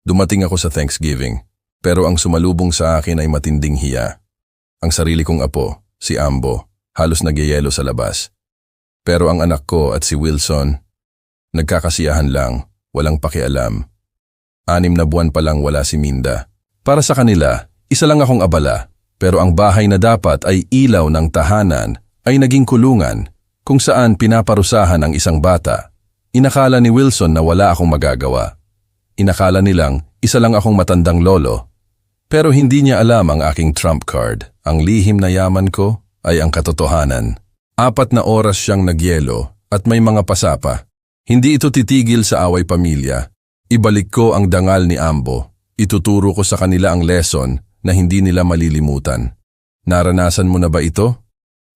Dumating ako sa Thanksgiving, pero ang sumalubong sa akin ay matinding hiya. Ang sarili kong apo, si Ambo, halos nagyayelo sa labas. Pero ang anak ko at si Wilson, nagkakasiyahan lang, walang pakialam. 6 na buwan pa lang wala si Minda. Para sa kanila, isa lang akong abala, pero ang bahay na dapat ay ilaw ng tahanan ay naging kulungan kung saan pinaparusahan ang isang bata. Inakala ni Wilson na wala akong magagawa. Inakala nilang isa lang akong matandang lolo. Pero hindi niya alam ang aking trump card. Ang lihim na yaman ko ay ang katotohanan. 4 na oras siyang nagyelo at may mga pasapa. Hindi ito titigil sa away pamilya. Ibalik ko ang dangal ni Ambo. Ituturo ko sa kanila ang lesson na hindi nila malilimutan. Naranasan mo na ba ito?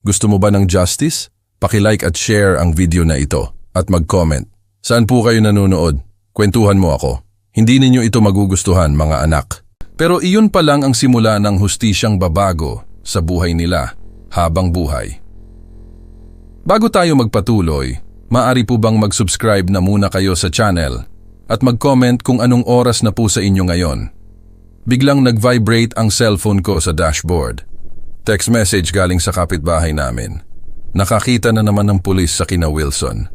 Gusto mo ba ng justice? Paki-like at share ang video na ito at mag-comment. Saan po kayo nanonood? Kwentuhan mo ako. Hindi ninyo ito magugustuhan, mga anak. Pero iyon pa lang ang simula ng hustisyang babago sa buhay nila habang buhay. Bago tayo magpatuloy, maaari po bang mag-subscribe na muna kayo sa channel at mag-comment kung anong oras na po sa inyo ngayon. Biglang nag-vibrate ang cellphone ko sa dashboard. Text message galing sa kapitbahay namin. Nakakita na naman ng pulis sa kina Wilson.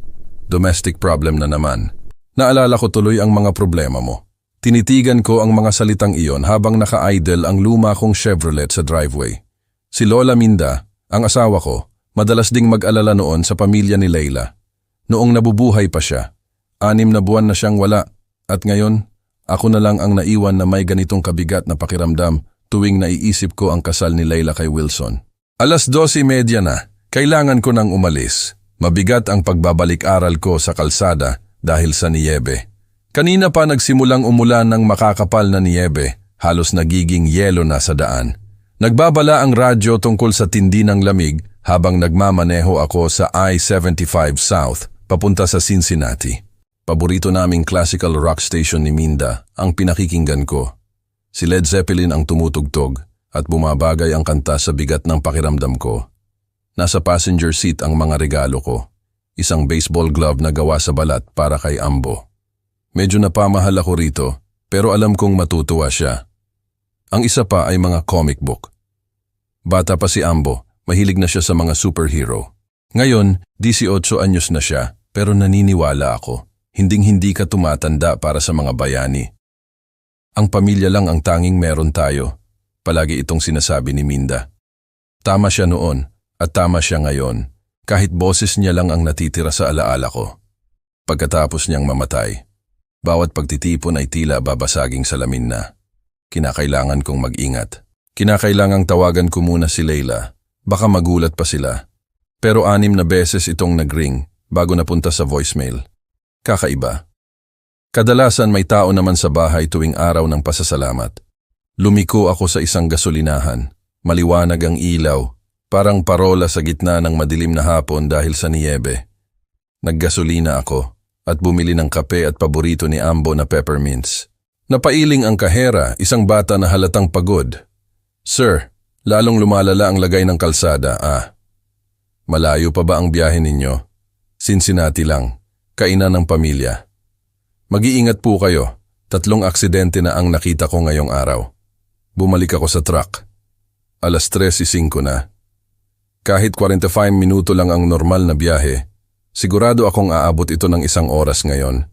Domestic problem na naman. Naalala ko tuloy ang mga problema mo. Tinitigan ko ang mga salitang iyon habang naka-idle ang luma kong Chevrolet sa driveway. Si Lola Minda, ang asawa ko, madalas ding mag-alala noon sa pamilya ni Leila. Noong nabubuhay pa siya, 6 na buwan na siyang wala at ngayon, ako na lang ang naiwan na may ganitong kabigat na pakiramdam tuwing naiisip ko ang kasal ni Leila kay Wilson. 12:30 na, kailangan ko nang umalis. Mabigat ang pagbabalik-aral ko sa kalsada dahil sa niyebe. Kanina pa nagsimulang umulan ng makakapal na niyebe, halos nagiging yelo na sa daan. Nagbabala ang radyo tungkol sa tindi ng lamig habang nagmamaneho ako sa I-75 South papunta sa Cincinnati. Paborito naming classical rock station ni Minda ang pinakikinggan ko. Si Led Zeppelin ang tumutugtog at bumabagay ang kanta sa bigat ng pakiramdam ko. Nasa passenger seat ang mga regalo ko. Isang baseball glove na gawa sa balat para kay Ambo. Medyo napamahal ako rito, pero alam kong matutuwa siya. Ang isa pa ay mga comic book. Bata pa si Ambo, mahilig na siya sa mga superhero. Ngayon, 18 anyos na siya, pero naniniwala ako. Hinding-hindi ka tumatanda para sa mga bayani. Ang pamilya lang ang tanging meron tayo. Palagi itong sinasabi ni Minda. Tama siya noon, at tama siya ngayon. Kahit boses niya lang ang natitira sa alaala ko. Pagkatapos niyang mamatay, bawat pagtitipon ay tila babasaging salamin na. Kinakailangan kong mag-ingat. Kinakailangang tawagan ko muna si Leila. Baka magulat pa sila. Pero 6 na beses itong nag-ring bago napunta sa voicemail. Kakaiba. Kadalasan may tao naman sa bahay tuwing araw ng pasasalamat. Lumiko ako sa isang gasolinahan. Maliwanag ang ilaw. Parang parola sa gitna ng madilim na hapon dahil sa niyebe. Naggasolina ako at bumili ng kape at paborito ni Ambo na peppermints. Napailing ang kahera, isang bata na halatang pagod. Sir, lalong lumalala ang lagay ng kalsada. Malayo pa ba ang biyahe ninyo? Cincinnati lang, kainan ng pamilya. Mag-iingat po kayo, 3 aksidente na ang nakita ko ngayong araw. Bumalik ako sa truck. 3:05 na. Kahit 45 minuto lang ang normal na biyahe, sigurado akong aabot ito ng 1 oras ngayon.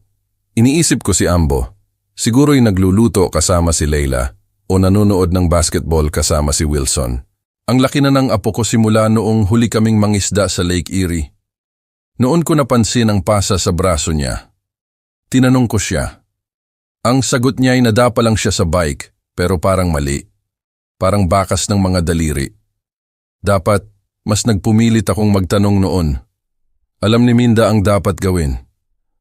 Iniisip ko si Ambo, siguro'y nagluluto kasama si Leila o nanonood ng basketball kasama si Wilson. Ang laki na ng apo ko simula noong huli kaming mangisda sa Lake Erie. Noon ko napansin ang pasa sa braso niya. Tinanong ko siya. Ang sagot niya ay nadapa lang siya sa bike, pero parang mali. Parang bakas ng mga daliri. Dapat, mas nagpumilit akong magtanong noon. Alam ni Minda ang dapat gawin.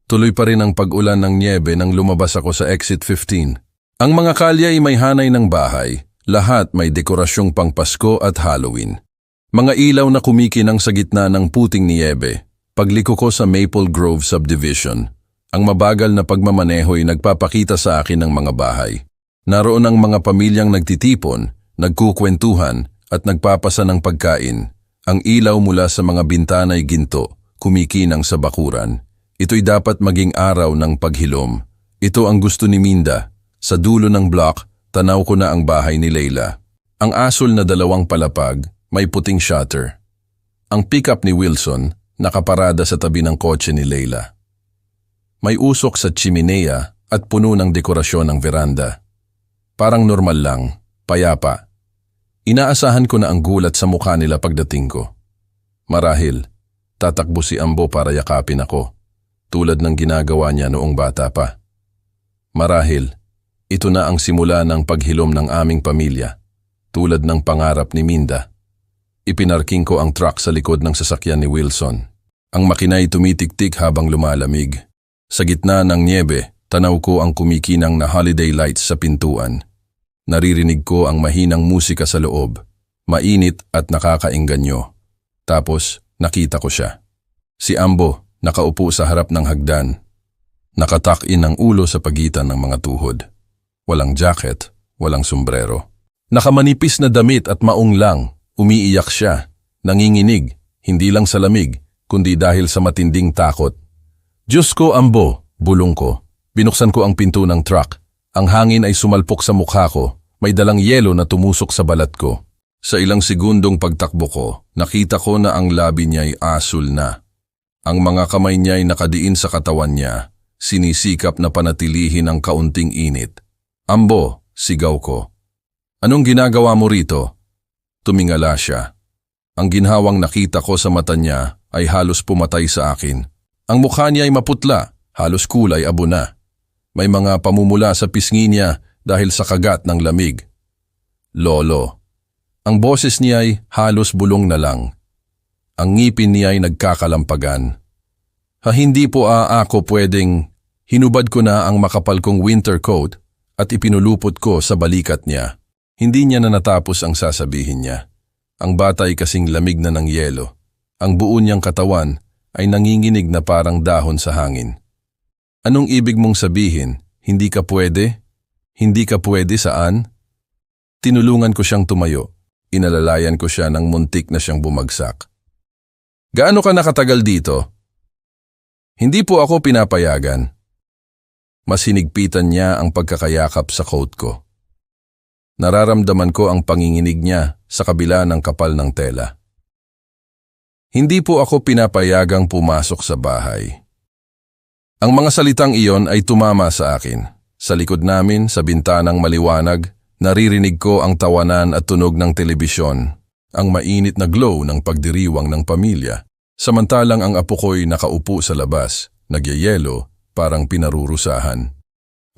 Tuloy pa rin ang pag-ulan ng niebe nang lumabas ako sa exit 15. Ang mga kalye ay may hanay ng bahay. Lahat may dekorasyong pang Pasko at Halloween. Mga ilaw na kumikinang sa gitna ng puting niebe. Pagliko ko sa Maple Grove Subdivision, ang mabagal na pagmamaneho'y nagpapakita sa akin ng mga bahay. Naroon ang mga pamilyang nagtitipon, nagkukwentuhan at nagpapasa ng pagkain. Ang ilaw mula sa mga bintana'y ginto, kumikinang sa bakuran. Ito'y dapat maging araw ng paghilom. Ito ang gusto ni Minda, Sa dulo ng block, tanaw ko na ang bahay ni Leila. Ang asul na 2 palapag, may puting shutter. Ang pickup ni Wilson, nakaparada sa tabi ng kotse ni Leila. May usok sa chimenea at puno ng dekorasyon ng veranda. Parang normal lang, payapa. Inaasahan ko na ang gulat sa mukha nila pagdating ko. Marahil, tatakbo si Ambo para yakapin ako, tulad ng ginagawa niya noong bata pa. Marahil, ito na ang simula ng paghilom ng aming pamilya, tulad ng pangarap ni Minda. Ipinarking ko ang truck sa likod ng sasakyan ni Wilson. Ang makina'y tumitik-tik habang lumalamig. Sa gitna ng niebe, tanaw ko ang kumikinang na holiday lights sa pintuan. Naririnig ko ang mahinang musika sa loob, mainit at nakakaengganyo. Tapos, nakita ko siya. Si Ambo, nakaupo sa harap ng hagdan. Nakatak-in ang ulo sa pagitan ng mga tuhod. Walang jacket, walang sombrero. Nakamanipis na damit at maong lang, umiiyak siya. Nanginginig, hindi lang sa lamig, kundi dahil sa matinding takot. Diyos ko, Ambo, bulong ko. Binuksan ko ang pinto ng truck. Ang hangin ay sumalpok sa mukha ko. May dalang yelo na tumusok sa balat ko. Sa ilang segundong pagtakbo ko, nakita ko na ang labi niya ay asul na. Ang mga kamay niya ay nakadiin sa katawan niya, sinisikap na panatilihin ang kaunting init. Ambo, sigaw ko. Anong ginagawa mo rito? Tumingala siya. Ang ginhawang nakita ko sa mata niya ay halos pumatay sa akin. Ang mukha niya ay maputla, halos kulay abo na. May mga pamumula sa pisngi niya dahil sa kagat ng lamig. Lolo. Ang boses niya ay halos bulong na lang. Ang ngipin niya ay nagkakalampagan. Hindi po ako pwedeng. Hinubad ko na ang makapal kong winter coat at ipinulupot ko sa balikat niya. Hindi niya na natapos ang sasabihin niya. Ang bata ay kasing lamig na ng yelo. Ang buo niyang katawan ay nanginginig na parang dahon sa hangin. Anong ibig mong sabihin? Hindi ka pwede? Hindi ka pwede saan? Tinulungan ko siyang tumayo. Inalalayan ko siya ng muntik na siyang bumagsak. Gaano ka nakatagal dito? Hindi po ako pinapayagan. Mas hinigpitan niya ang pagkakayakap sa coat ko. Nararamdaman ko ang panginginig niya sa kabila ng kapal ng tela. Hindi po ako pinapayagang pumasok sa bahay. Ang mga salitang iyon ay tumama sa akin. Sa likod namin, sa bintanang maliwanag, naririnig ko ang tawanan at tunog ng telebisyon, ang mainit na glow ng pagdiriwang ng pamilya. Samantalang ang apo ko'y nakaupo sa labas, nagyayelo, parang pinarurusahan.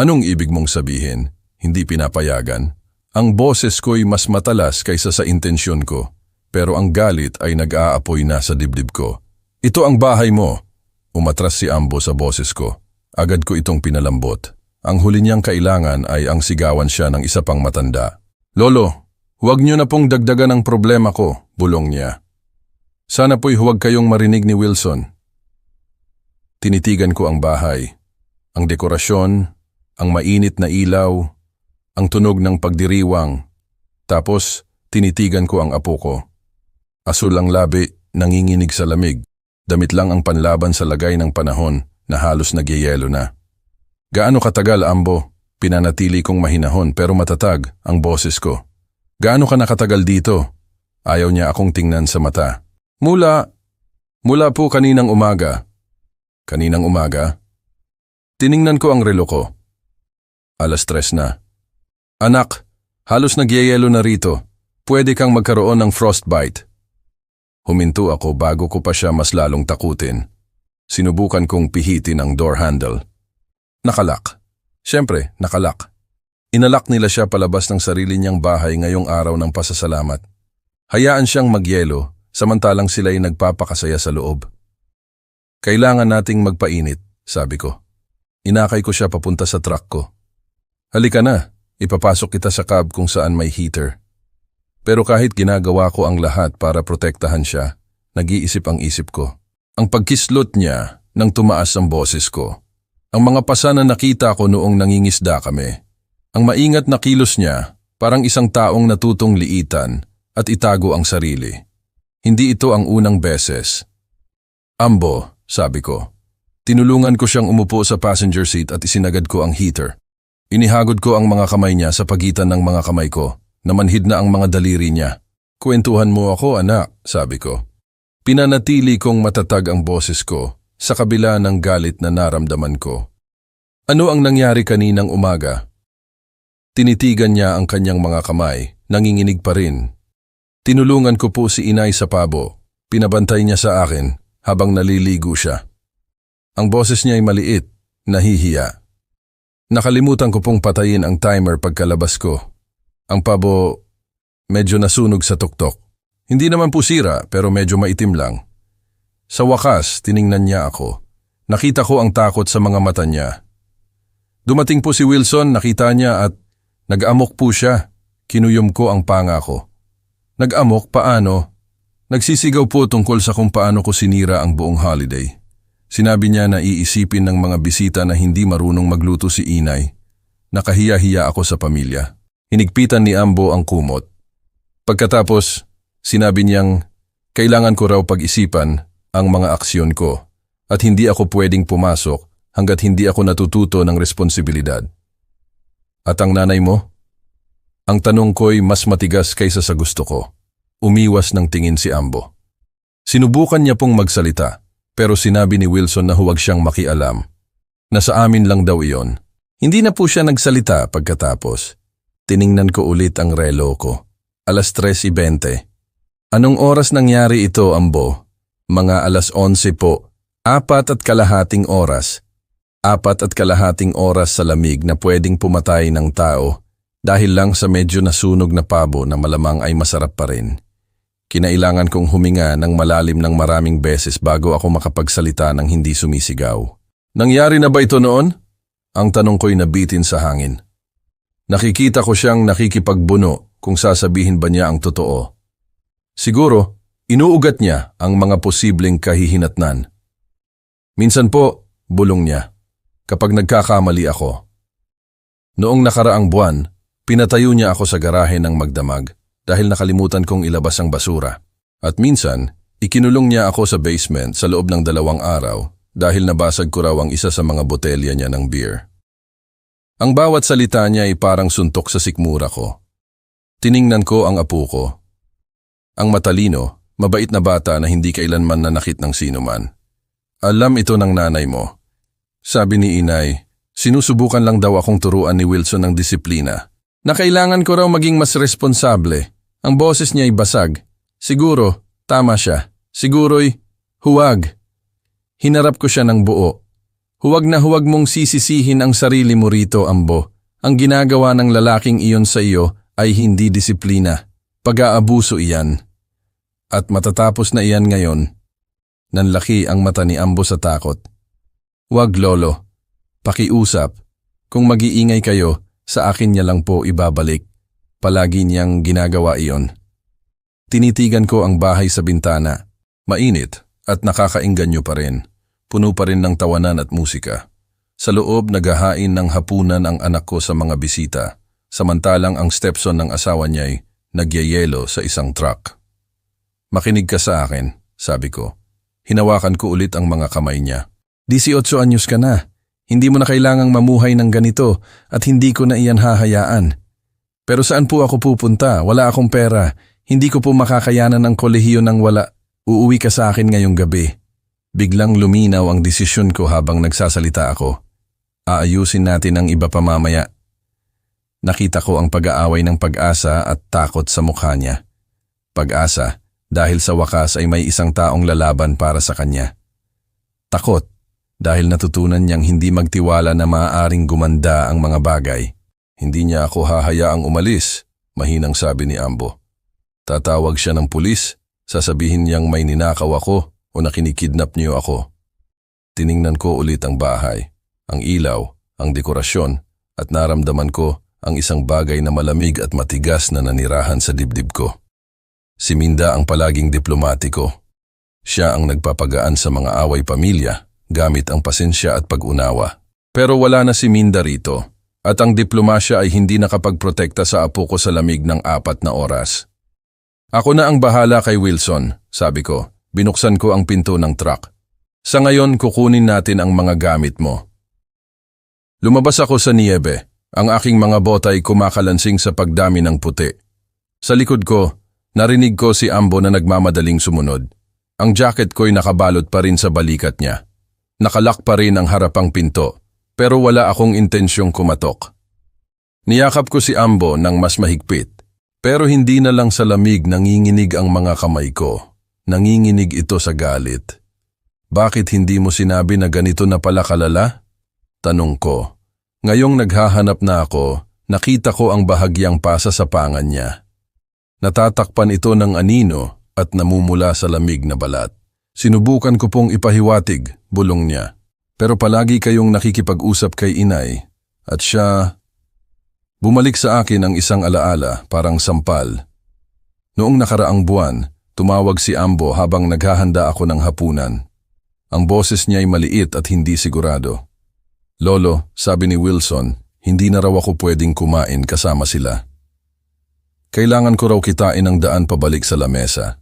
Anong ibig mong sabihin? Hindi pinapayagan? Ang boses ko'y mas matalas kaysa sa intensyon ko. Pero ang galit ay nag-aapoy na sa dibdib ko. Ito ang bahay mo. Umatras si Ambo sa boses ko. Agad ko itong pinalambot. Ang huli niyang kailangan ay ang sigawan siya ng isa pang matanda. Lolo, huwag niyo na pong dagdagan ang problema ko, bulong niya. Sana po'y huwag kayong marinig ni Wilson. Tinitigan ko ang bahay. Ang dekorasyon, ang mainit na ilaw, ang tunog ng pagdiriwang. Tapos, tinitigan ko ang apo ko. Asul ang labi, nanginginig sa lamig. Damit lang ang panlaban sa lagay ng panahon na halos nagyayelo na. Gaano katagal, Ambo? Pinanatili kong mahinahon pero matatag ang boses ko. Gaano ka nakatagal dito? Ayaw niya akong tingnan sa mata. Mula po kaninang umaga. Kaninang umaga? Tiningnan ko ang relo ko. 3:00 na. Anak, halos nagyayelo na rito. Pwede kang magkaroon ng frostbite. Huminto ako bago ko pa siya mas lalong takutin. Sinubukan kong pihitin ang door handle. Nakalak. Siyempre, nakalak. Inalak nila siya palabas ng sarili niyang bahay ngayong araw ng pasasalamat. Hayaan siyang magyelo, samantalang sila'y nagpapakasaya sa loob. Kailangan nating magpainit, sabi ko. Inakay ko siya papunta sa truck ko. Halika na, ipapasok kita sa cab kung saan may heater. Pero kahit ginagawa ko ang lahat para protektahan siya, nag-iisip ang isip ko. Ang pagkislot niya nang tumaas ang boses ko. Ang mga pasa na nakita ko noong nangingisda kami. Ang maingat na kilos niya, parang isang taong natutong liitan at itago ang sarili. Hindi ito ang unang beses. Ambo, sabi ko. Tinulungan ko siyang umupo sa passenger seat at isinagad ko ang heater. Inihagod ko ang mga kamay niya sa pagitan ng mga kamay ko, namanhid na ang mga daliri niya. Kwentuhan mo ako, anak, sabi ko. Pinanatili kong matatag ang boses ko sa kabila ng galit na naramdaman ko. Ano ang nangyari kaninang umaga? Tinitigan niya ang kanyang mga kamay, nanginginig pa rin. Tinulungan ko po si inay sa pabo. Pinabantay niya sa akin habang naliligo siya. Ang boses niya ay maliit, nahihiya. Nakalimutan ko pong patayin ang timer pagkalabas ko. Ang pabo medyo nasunog sa tuktok. Hindi naman po sira pero medyo maitim lang. Sa wakas, tiningnan niya ako. Nakita ko ang takot sa mga mata niya. Dumating po si Wilson, nakita niya at nag-amok po siya. Kinuyom ko ang panga ko. Nag-amok paano? Nagsisigaw po tungkol sa kung paano ko sinira ang buong holiday. Sinabi niya na iisipin ng mga bisita na hindi marunong magluto si inay. Nakahiya-hiya ako sa pamilya. Hinigpitan ni Ambo ang kumot. Pagkatapos, sinabi niyang kailangan ko raw pag-isipan ang mga aksyon ko at hindi ako pwedeng pumasok hanggat hindi ako natututo ng responsibilidad. At ang nanay mo? Ang tanong ko'y mas matigas kaysa sa gusto ko. Umiwas ng tingin si Ambo. Sinubukan niya pong magsalita. Pero sinabi ni Wilson na huwag siyang makialam. Nasa amin lang daw iyon. Hindi na po siya nagsalita pagkatapos. Tiningnan ko ulit ang relo ko. 3:20. Anong oras nangyari ito, Ambo? Mga 11:00 po. 4.5 oras. 4.5 oras sa lamig na pwedeng pumatay ng tao dahil lang sa medyo nasunog na pabo na malamang ay masarap pa rin. Kinailangan kong huminga ng malalim ng maraming beses bago ako makapagsalita ng hindi sumisigaw. Nangyari na ba ito noon? Ang tanong ko'y nabitin sa hangin. Nakikita ko siyang nakikipagbuno kung sasabihin ba niya ang totoo. Siguro, inuugat niya ang mga posibleng kahihinatnan. Minsan po, bulong niya, kapag nagkakamali ako. Noong nakaraang buwan, pinatayo niya ako sa garahe ng magdamag. Dahil nakalimutan kong ilabas ang basura. At minsan, ikinulong niya ako sa basement sa loob ng 2 araw dahil nabasag ko raw ang isa sa mga botelya niya ng beer. Ang bawat salita niya ay parang suntok sa sikmura ko. Tiningnan ko ang apo ko. Ang matalino, mabait na bata na hindi kailanman nanakit ng sinuman. Alam ito ng nanay mo. Sabi ni inay, sinusubukan lang daw akong turuan ni Wilson ng disiplina. Na kailangan ko raw maging mas responsable. Ang boses niya ay basag. Siguro, tama siya. Siguro'y, huwag. Hinarap ko siya ng buo. Huwag na huwag mong sisisihin ang sarili mo rito, Ambo. Ang ginagawa ng lalaking iyon sa iyo ay hindi disiplina. Pag-aabuso iyan. At matatapos na iyan ngayon. Nanlaki ang mata ni Ambo sa takot. Huwag, Lolo. Pakiusap. Kung mag-iingay kayo, sa akin niya lang po ibabalik. Palagi niyang ginagawa iyon. Tinitigan ko ang bahay sa bintana. Mainit at nakakaingganyo pa rin. Puno pa rin ng tawanan at musika. Sa loob naghahain ng hapunan ang anak ko sa mga bisita, samantalang ang stepson ng asawa niya'y nagyayelo sa isang truck. Makinig ka sa akin, sabi ko. Hinawakan ko ulit ang mga kamay niya. 18 anyos ka na. Hindi mo na kailangang mamuhay ng ganito at hindi ko na iyan hahayaan. Pero saan po ako pupunta? Wala akong pera. Hindi ko po makakayanan ng kolehiyo nang wala. Uuwi ka sa akin ngayong gabi. Biglang luminaw ang desisyon ko habang nagsasalita ako. Aayusin natin ang iba pa mamaya. Nakita ko ang pag-aaway ng Pag-asa at takot sa mukha niya. Pag-asa, dahil sa wakas ay may isang taong lalaban para sa kanya. Takot, dahil natutunan niyang hindi magtiwala na maaaring gumanda ang mga bagay. Hindi niya ako hahayaang umalis, mahinang sabi ni Ambo. Tatawag siya ng pulis, sasabihin niyang may ninakaw ako o na kinikidnap niyo ako. Tiningnan ko ulit ang bahay, ang ilaw, ang dekorasyon at naramdaman ko ang isang bagay na malamig at matigas na nanirahan sa dibdib ko. Si Minda ang palaging diplomatiko. Siya ang nagpapagaan sa mga away pamilya gamit ang pasensya at pag-unawa. Pero wala na si Minda rito. At ang diplomasya ay hindi nakapagprotekta sa apo ko sa lamig ng 4 na oras. Ako na ang bahala kay Wilson, sabi ko. Binuksan ko ang pinto ng truck. Sa ngayon, kukunin natin ang mga gamit mo. Lumabas ako sa niyebe Ang aking mga bota ay kumakalansing sa pagdami ng puti. Sa likod ko, narinig ko si Ambo na nagmamadaling sumunod. Ang jacket ko'y nakabalot pa rin sa balikat niya. Nakalak pa rin ang harapang pinto, pero wala akong intensyong kumatok. Niyakap ko si Ambo ng mas mahigpit, pero hindi na lang sa lamig nanginginig ang mga kamay ko. Nanginginig ito sa galit. Bakit hindi mo sinabi na ganito na pala kalala? Tanong ko. Ngayong naghahanap na ako, nakita ko ang bahagyang pasa sa pangan niya. Natatakpan ito ng anino at namumula sa lamig na balat. Sinubukan ko pong ipahiwatig, bulong niya. Pero palagi kayong nakikipag-usap kay inay at siya... Bumalik sa akin ang isang alaala, parang sampal. Noong nakaraang buwan, tumawag si Ambo habang naghahanda ako ng hapunan. Ang boses niya ay maliit at hindi sigurado. Lolo, sabi ni Wilson, hindi na raw ako pwedeng kumain kasama sila. Kailangan ko raw kitain ang daan pabalik sa lamesa.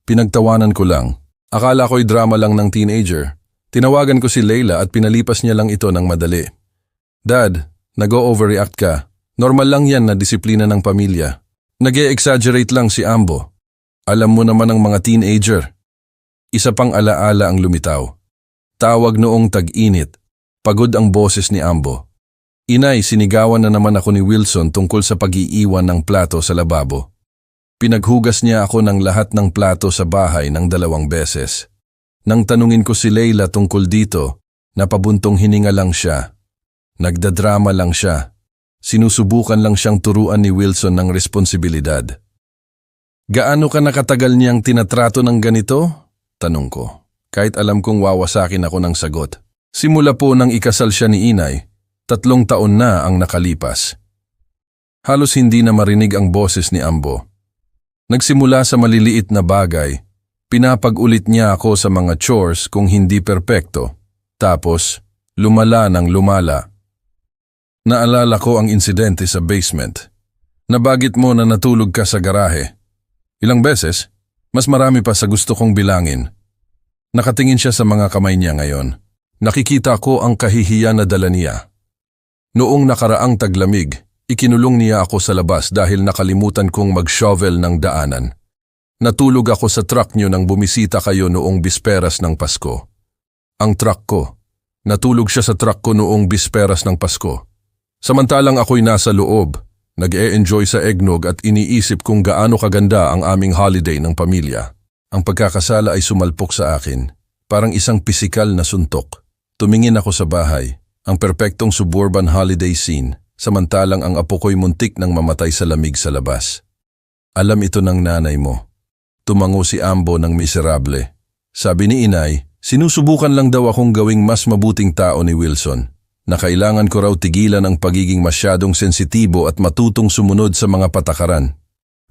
Pinagtawanan ko lang. Akala ko'y drama lang ng teenager. Tinawagan ko si Leila at pinalipas niya lang ito ng madali. Dad, nag-o-overreact ka. Normal lang yan na disiplina ng pamilya. Nag-e-exaggerate lang si Ambo. Alam mo naman ang mga teenager. Isa pang alaala ang lumitaw. Tawag noong tag-init. Pagod ang boses ni Ambo. Inay, sinigawan na naman ako ni Wilson tungkol sa pag-iiwan ng plato sa lababo. Pinaghugas niya ako ng lahat ng plato sa bahay ng 2 beses. Nang tanungin ko si Leila tungkol dito, napabuntong hininga lang siya. Nagdadrama lang siya. Sinusubukan lang siyang turuan ni Wilson ng responsibilidad. Gaano ka nakatagal niyang tinatrato ng ganito? Tanong ko, kahit alam kong wawasakin ako ng sagot. Simula po nang ikasal siya ni inay, 3 taon na ang nakalipas. Halos hindi na marinig ang boses ni Ambo. Nagsimula sa maliliit na bagay, pinapag-ulit niya ako sa mga chores kung hindi perpekto, tapos lumala ng lumala. Naalala ko ang insidente sa basement. Nabagit mo na natulog ka sa garahe. Ilang beses? Mas marami pa sa gusto kong bilangin. Nakatingin siya sa mga kamay niya ngayon. Nakikita ko ang kahihiyan na dala niya. Noong nakaraang taglamig, ikinulong niya ako sa labas dahil nakalimutan kong mag-shovel ng daanan. Natulog ako sa truck niyo nang bumisita kayo noong bisperas ng Pasko. Ang truck ko. Natulog siya sa truck ko noong bisperas ng Pasko. Samantalang ako'y nasa loob, nag-e-enjoy sa eggnog at iniisip kung gaano kaganda ang aming holiday ng pamilya. Ang pagkakasala ay sumalpok sa akin, parang isang pisikal na suntok. Tumingin ako sa bahay, ang perpektong suburban holiday scene, samantalang ang apo ko'y muntik nang mamatay sa lamig sa labas. Alam ito ng nanay mo. Tumango si Ambo ng miserable. Sabi ni inay, sinusubukan lang daw akong gawing mas mabuting tao ni Wilson, na kailangan ko raw tigilan ang pagiging masyadong sensitibo at matutong sumunod sa mga patakaran.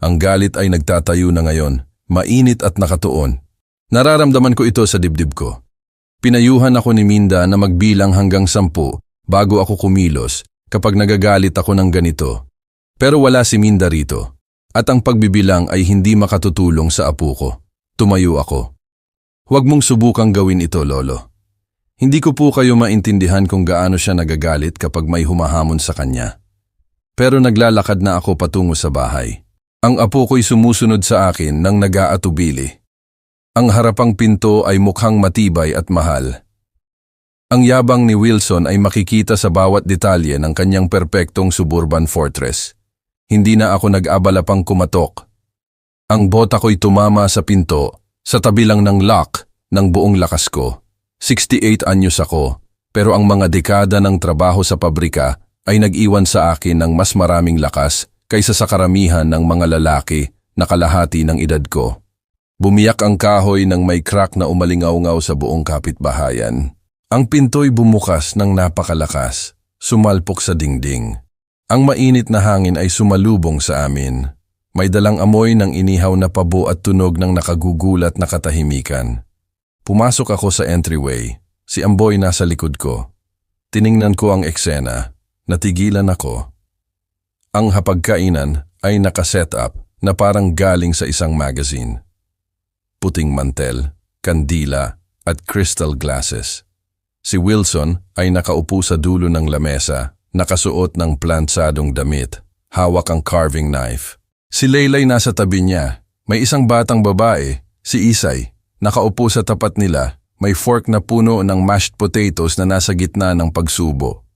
Ang galit ay nagtatayo na ngayon, mainit at nakatuon. Nararamdaman ko ito sa dibdib ko. Pinayuhan ako ni Minda na magbilang hanggang 10 bago ako kumilos kapag nagagalit ako ng ganito. Pero wala si Minda rito at ang pagbibilang ay hindi makatutulong sa apo ko. Tumayo ako. Huwag mong subukang gawin ito, Lolo. Hindi ko po kayo maintindihan kung gaano siya nagagalit kapag may humahamon sa kanya. Pero naglalakad na ako patungo sa bahay. Ang apo ko'y sumusunod sa akin nang nag-aatubili. Ang harapang pinto ay mukhang matibay at mahal. Ang yabang ni Wilson ay makikita sa bawat detalye ng kanyang perpektong suburban fortress. Hindi na ako nag-abala pang kumatok. Ang bota ko'y tumama sa pinto, sa tabi lang ng lock ng buong lakas ko. 68 anyos ako, pero ang mga dekada ng trabaho sa pabrika ay nag-iwan sa akin ng mas maraming lakas kaysa sa karamihan ng mga lalaki na kalahati ng edad ko. Bumiyak ang kahoy nang may crack na umalingaw-ngaw sa buong kapitbahayan. Ang pinto'y bumukas ng napakalakas, sumalpok sa dingding. Ang mainit na hangin ay sumalubong sa amin. May dalang amoy ng inihaw na pabo at tunog ng nakagugulat na katahimikan. Pumasok ako sa entryway. Si Amboy nasa likod ko. Tiningnan ko ang eksena. Natigilan ako. Ang hapagkainan ay nakaset up na parang galing sa isang magazine. Puting mantel, kandila at crystal glasses. Si Wilson ay nakaupo sa dulo ng lamesa, nakasuot ng plantsadong damit, hawak ang carving knife. Si Leyla'y nasa tabi niya. May isang batang babae, si Isay, nakaupo sa tapat nila, may fork na puno ng mashed potatoes na nasa gitna ng pagsubo.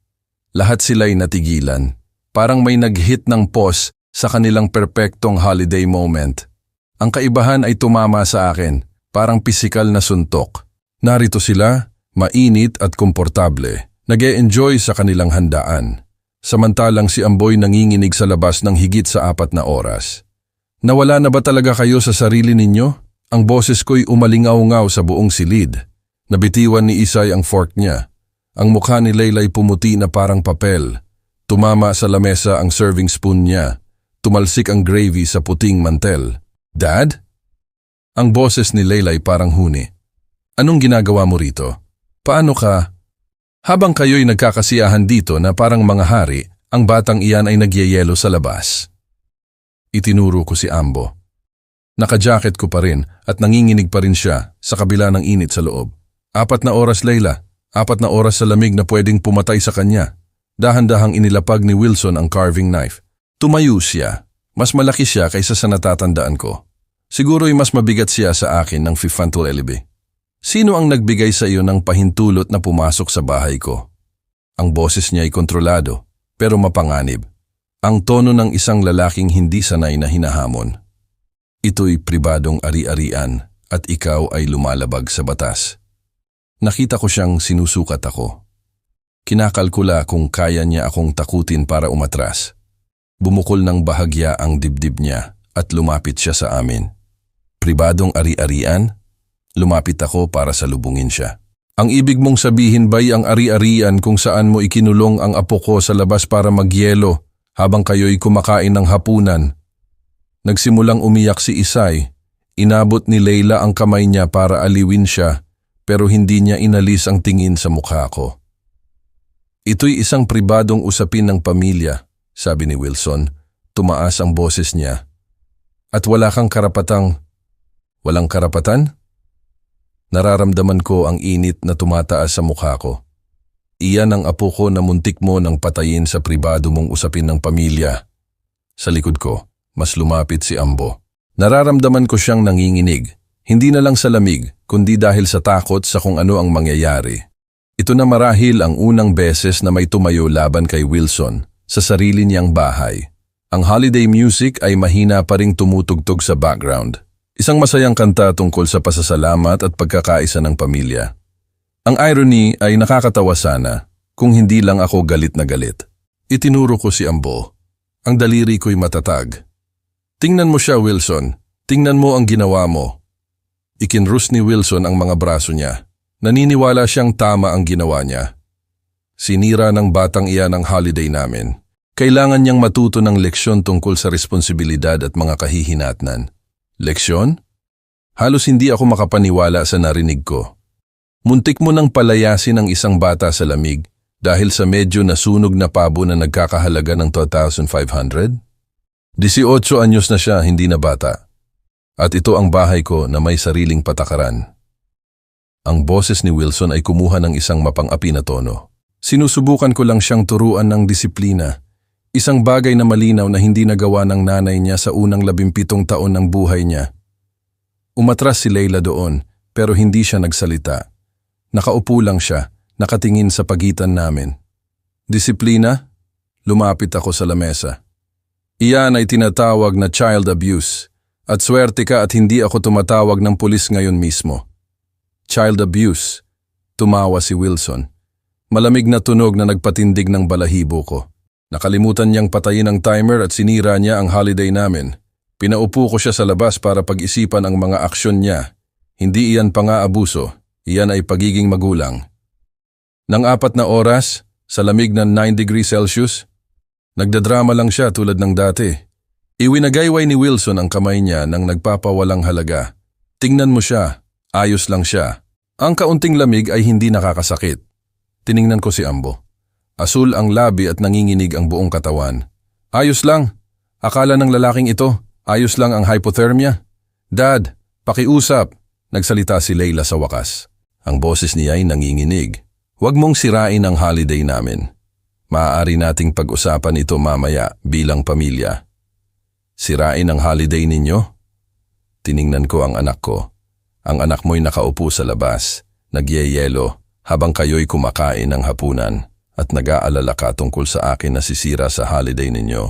Lahat sila'y natigilan. Parang may nag-hit ng pause sa kanilang perpektong holiday moment. Ang kaibahan ay tumama sa akin, parang pisikal na suntok. Narito sila, mainit at komportable, nag-e-enjoy sa kanilang handaan. Samantalang si Amboy nanginginig sa labas ng higit sa 4 na oras. Nawala na ba talaga kayo sa sarili ninyo? Ang boses ko'y umalingaw-ngaw sa buong silid. Nabitiwan ni Isay ang fork niya. Ang mukha ni Leyla'y pumuti na parang papel. Tumama sa lamesa ang serving spoon niya. Tumalsik ang gravy sa puting mantel. Dad? Ang boses ni Leyla'y parang huni. Anong ginagawa mo rito? Paano ka? Habang kayo'y nagkakasiyahan dito na parang mga hari, ang batang iyan ay nagyayelo sa labas. Itinuro ko si Ambo. Naka-jacket ko pa rin at nanginginig pa rin siya sa kabila ng init sa loob. 4 na oras, Leyla. 4 na oras sa lamig na pwedeng pumatay sa kanya. Dahan-dahang inilapag ni Wilson ang carving knife. Tumayo siya. Mas malaki siya kaysa sa natatandaan ko. Siguro'y mas mabigat siya sa akin ng Fifantul Elibe. Sino ang nagbigay sa iyo ng pahintulot na pumasok sa bahay ko? Ang boses niya ay kontrolado, pero mapanganib. Ang tono ng isang lalaking hindi sanay na hinahamon. Ito'y pribadong ari-arian at ikaw ay lumalabag sa batas. Nakita ko siyang sinusukat ako. Kinakalkula kung kaya niya akong takutin para umatras. Bumukol ng bahagya ang dibdib niya at lumapit siya sa amin. Pribadong ari-arian? Lumapit ako para salubungin siya. Ang ibig mong sabihin ba'y ang ari-arian kung saan mo ikinulong ang apo ko sa labas para magyelo habang kayo'y kumakain ng hapunan? Nagsimulang umiyak si Isay. Inabot ni Leyla ang kamay niya para aliwin siya pero hindi niya inalis ang tingin sa mukha ko. Ito'y isang pribadong usapin ng pamilya, sabi ni Wilson. Tumaas ang boses niya. At wala kang karapatang... Walang karapatan? Nararamdaman ko ang init na tumataas sa mukha ko. Iyan ang apo ko na muntik mo nang patayin sa pribado mong usapin ng pamilya. Sa likod ko, mas lumapit si Ambo. Nararamdaman ko siyang nanginginig. Hindi na lang sa lamig, kundi dahil sa takot sa kung ano ang mangyayari. Ito na marahil ang unang beses na may tumayo laban kay Wilson sa sarili niyang bahay. Ang holiday music ay mahina pa ring tumutugtog sa background. Isang masayang kanta tungkol sa pasasalamat at pagkakaisa ng pamilya. Ang irony ay nakakatawa sana kung hindi lang ako galit na galit. Itinuro ko si Ambo. Ang daliri ko'y matatag. Tingnan mo siya, Wilson. Tingnan mo ang ginawa mo. Ikinrus ni Wilson ang mga braso niya. Naniniwala siyang tama ang ginawa niya. Sinira ng batang iyan ang holiday namin. Kailangan niyang matuto ng leksyon tungkol sa responsibilidad at mga kahihinatnan. Leksyon? Halos hindi ako makapaniwala sa narinig ko. Muntik mo nang palayasin ang isang bata sa lamig dahil sa medyo nasunog na pabo na nagkakahalaga ng 2,500? 18 anyos na siya, hindi na bata. At ito ang bahay ko na may sariling patakaran. Ang boses ni Wilson ay kumuha ng isang mapang-api na tono. Sinusubukan ko lang siyang turuan ng disiplina. Isang bagay na malinaw na hindi nagawa ng nanay niya sa unang 17 taon ng buhay niya. Umatras si Leyla doon, pero hindi siya nagsalita. Nakaupo lang siya, nakatingin sa pagitan namin. Disiplina? Lumapit ako sa lamesa. Iyan ay tinatawag na child abuse. At swerte ka at hindi ako tumatawag ng pulis ngayon mismo. Child abuse. Tumawa si Wilson. Malamig na tunog na nagpatindig ng balahibo ko. Nakalimutan niyang patayin ang timer at sinira niya ang holiday namin. Pinaupo ko siya sa labas para pag-isipan ang mga aksyon niya. Hindi iyan pang-aabuso, iyan ay pagiging magulang. Nang 4 na oras, sa lamig ng 9 degrees Celsius, nagdadrama lang siya tulad ng dati. Iwinagayway ni Wilson ang kamay niya nang nagpapawalang halaga. Tingnan mo siya, ayos lang siya. Ang kaunting lamig ay hindi nakakasakit. Tiningnan ko si Ambo. Asul ang labi at nanginginig ang buong katawan. Ayos lang. Akala ng lalaking ito, ayos lang ang hypothermia. Dad, pakiusap. Nagsalita si Leyla sa wakas. Ang boses niya ay nanginginig. Huwag mong sirain ang holiday namin. Maaari nating pag-usapan ito mamaya bilang pamilya. Sirain ang holiday ninyo? Tiningnan ko ang anak ko. Ang anak mo'y nakaupo sa labas, nagyeyelo, habang kayo'y kumakain ng hapunan at nag-aalala ka tungkol sa akin na sisira sa holiday ninyo.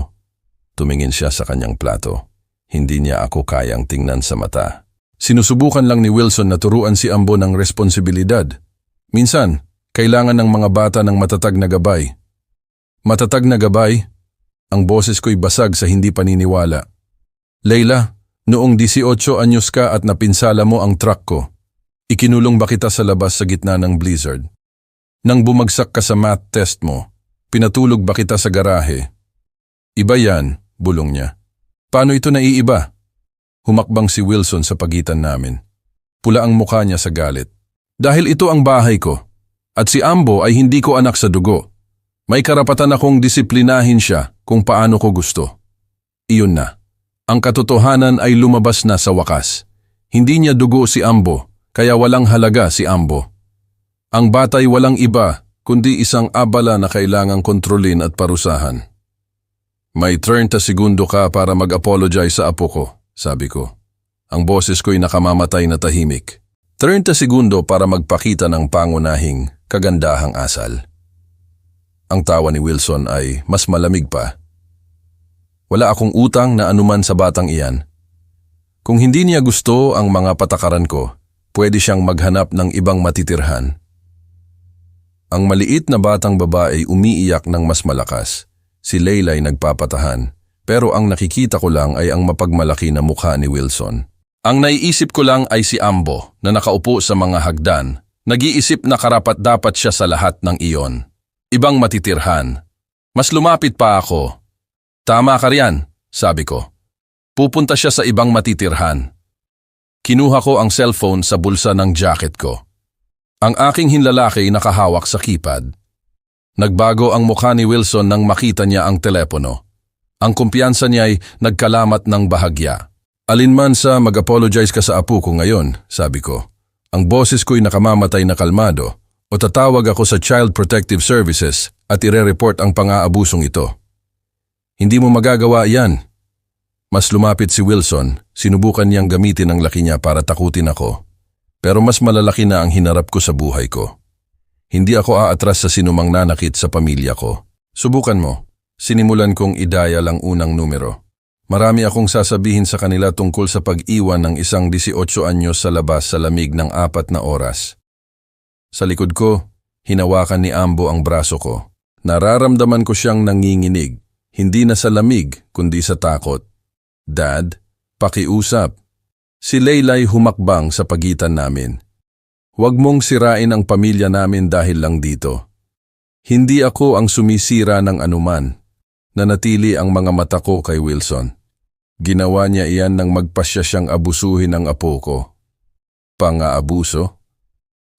Tumingin siya sa kanyang plato. Hindi niya ako kayang tingnan sa mata. Sinusubukan lang ni Wilson na turuan si Ambo ng responsibilidad. Minsan, kailangan ng mga bata ng matatag na gabay. Matatag na gabay? Ang boses ko'y basag sa hindi paniniwala. Leila, noong 18 anyos ka at napinsala mo ang truck ko. Ikinulong ba kita sa labas sa gitna ng blizzard? Nang bumagsak ka sa math test mo, pinatulog ba kita sa garahe? Iba yan, bulong niya. Paano ito naiiba? Humakbang si Wilson sa pagitan namin. Pula ang mukha niya sa galit. Dahil ito ang bahay ko, at si Ambo ay hindi ko anak sa dugo. May karapatan akong disiplinahin siya kung paano ko gusto. Iyon na. Ang katotohanan ay lumabas na sa wakas. Hindi niya dugo si Ambo, kaya walang halaga si Ambo. Ang batay walang iba, kundi isang abala na kailangang kontrolin at parusahan. May 30 segundo ka para mag-apologize sa apo ko, sabi ko. Ang boses ko'y nakamamatay na tahimik. 30 segundo para magpakita ng pangunahing kagandahang asal. Ang tawa ni Wilson ay mas malamig pa. Wala akong utang na anuman sa batang iyan. Kung hindi niya gusto ang mga patakaran ko, pwede siyang maghanap ng ibang matitirhan. Ang maliit na batang babae umiiyak ng mas malakas. Si Leila ay nagpapatahan, pero ang nakikita ko lang ay ang mapagmalaki na mukha ni Wilson. Ang naiisip ko lang ay si Ambo na nakaupo sa mga hagdan, nag-iisip na karapat-dapat siya sa lahat ng iyon. Ibang matitirhan. Mas lumapit pa ako. Tama ka riyan, sabi ko. Pupunta siya sa ibang matitirhan. Kinuha ko ang cellphone sa bulsa ng jacket ko. Ang aking hinlalaki nakahawak sa keypad. Nagbago ang mukha ni Wilson nang makita niya ang telepono. Ang kumpiyansa niya ay nagkalamat ng bahagya. Alinman sa mag-apologize ka sa apo ko ngayon, sabi ko. Ang boses ko'y nakamamatay na kalmado o tatawag ako sa Child Protective Services at ire-report ang pang-aabusong ito. Hindi mo magagawa yan. Mas lumapit si Wilson, sinubukan niyang gamitin ang laki niya para takutin ako. Pero mas malalaki na ang hinarap ko sa buhay ko. Hindi ako aatras sa sinumang nanakit sa pamilya ko. Subukan mo. Sinimulan kong idaya lang unang numero. Marami akong sasabihin sa kanila tungkol sa pag-iwan ng isang 18 anyos sa labas sa lamig ng 4 na oras. Sa likod ko, hinawakan ni Ambo ang braso ko. Nararamdaman ko siyang nanginginig, hindi na sa lamig kundi sa takot. Dad, pakiusap. Si Leila'y humakbang sa pagitan namin. Huwag mong sirain ang pamilya namin dahil lang dito. Hindi ako ang sumisira ng anuman. Nanatili ang mga mata ko kay Wilson. Ginawa niya iyan nang magpasya siyang abusuhin ang apo ko. Pang-aabuso?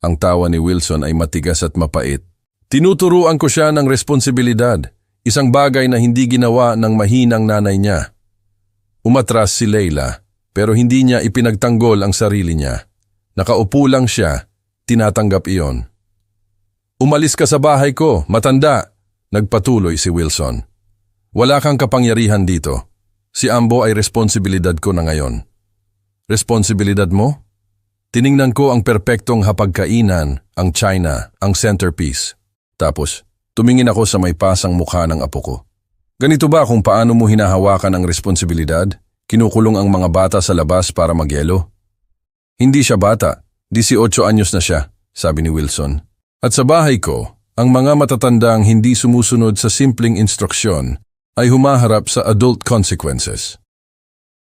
Ang tawa ni Wilson ay matigas at mapait. Tinuturuan ko siya ng responsibilidad, isang bagay na hindi ginawa ng mahinang nanay niya. Umatras si Leila, pero hindi niya ipinagtanggol ang sarili niya. Nakaupo lang siya, tinatanggap iyon. Umalis ka sa bahay ko, matanda, nagpatuloy si Wilson. Wala kang kapangyarihan dito. Si Ambo ay responsibilidad ko na ngayon. Responsibilidad mo? Tiningnan ko ang perpektong hapagkainan, ang china, ang centerpiece. Tapos, tumingin ako sa may pasang mukha ng apo ko. Ganito ba kung paano mo hinahawakan ang responsibilidad? Kinukulong ang mga bata sa labas para magyelo? Hindi siya bata, 18 anyos na siya, sabi ni Wilson. At sa bahay ko, ang mga matatandang hindi sumusunod sa simpleng instruksyon ay humaharap sa adult consequences.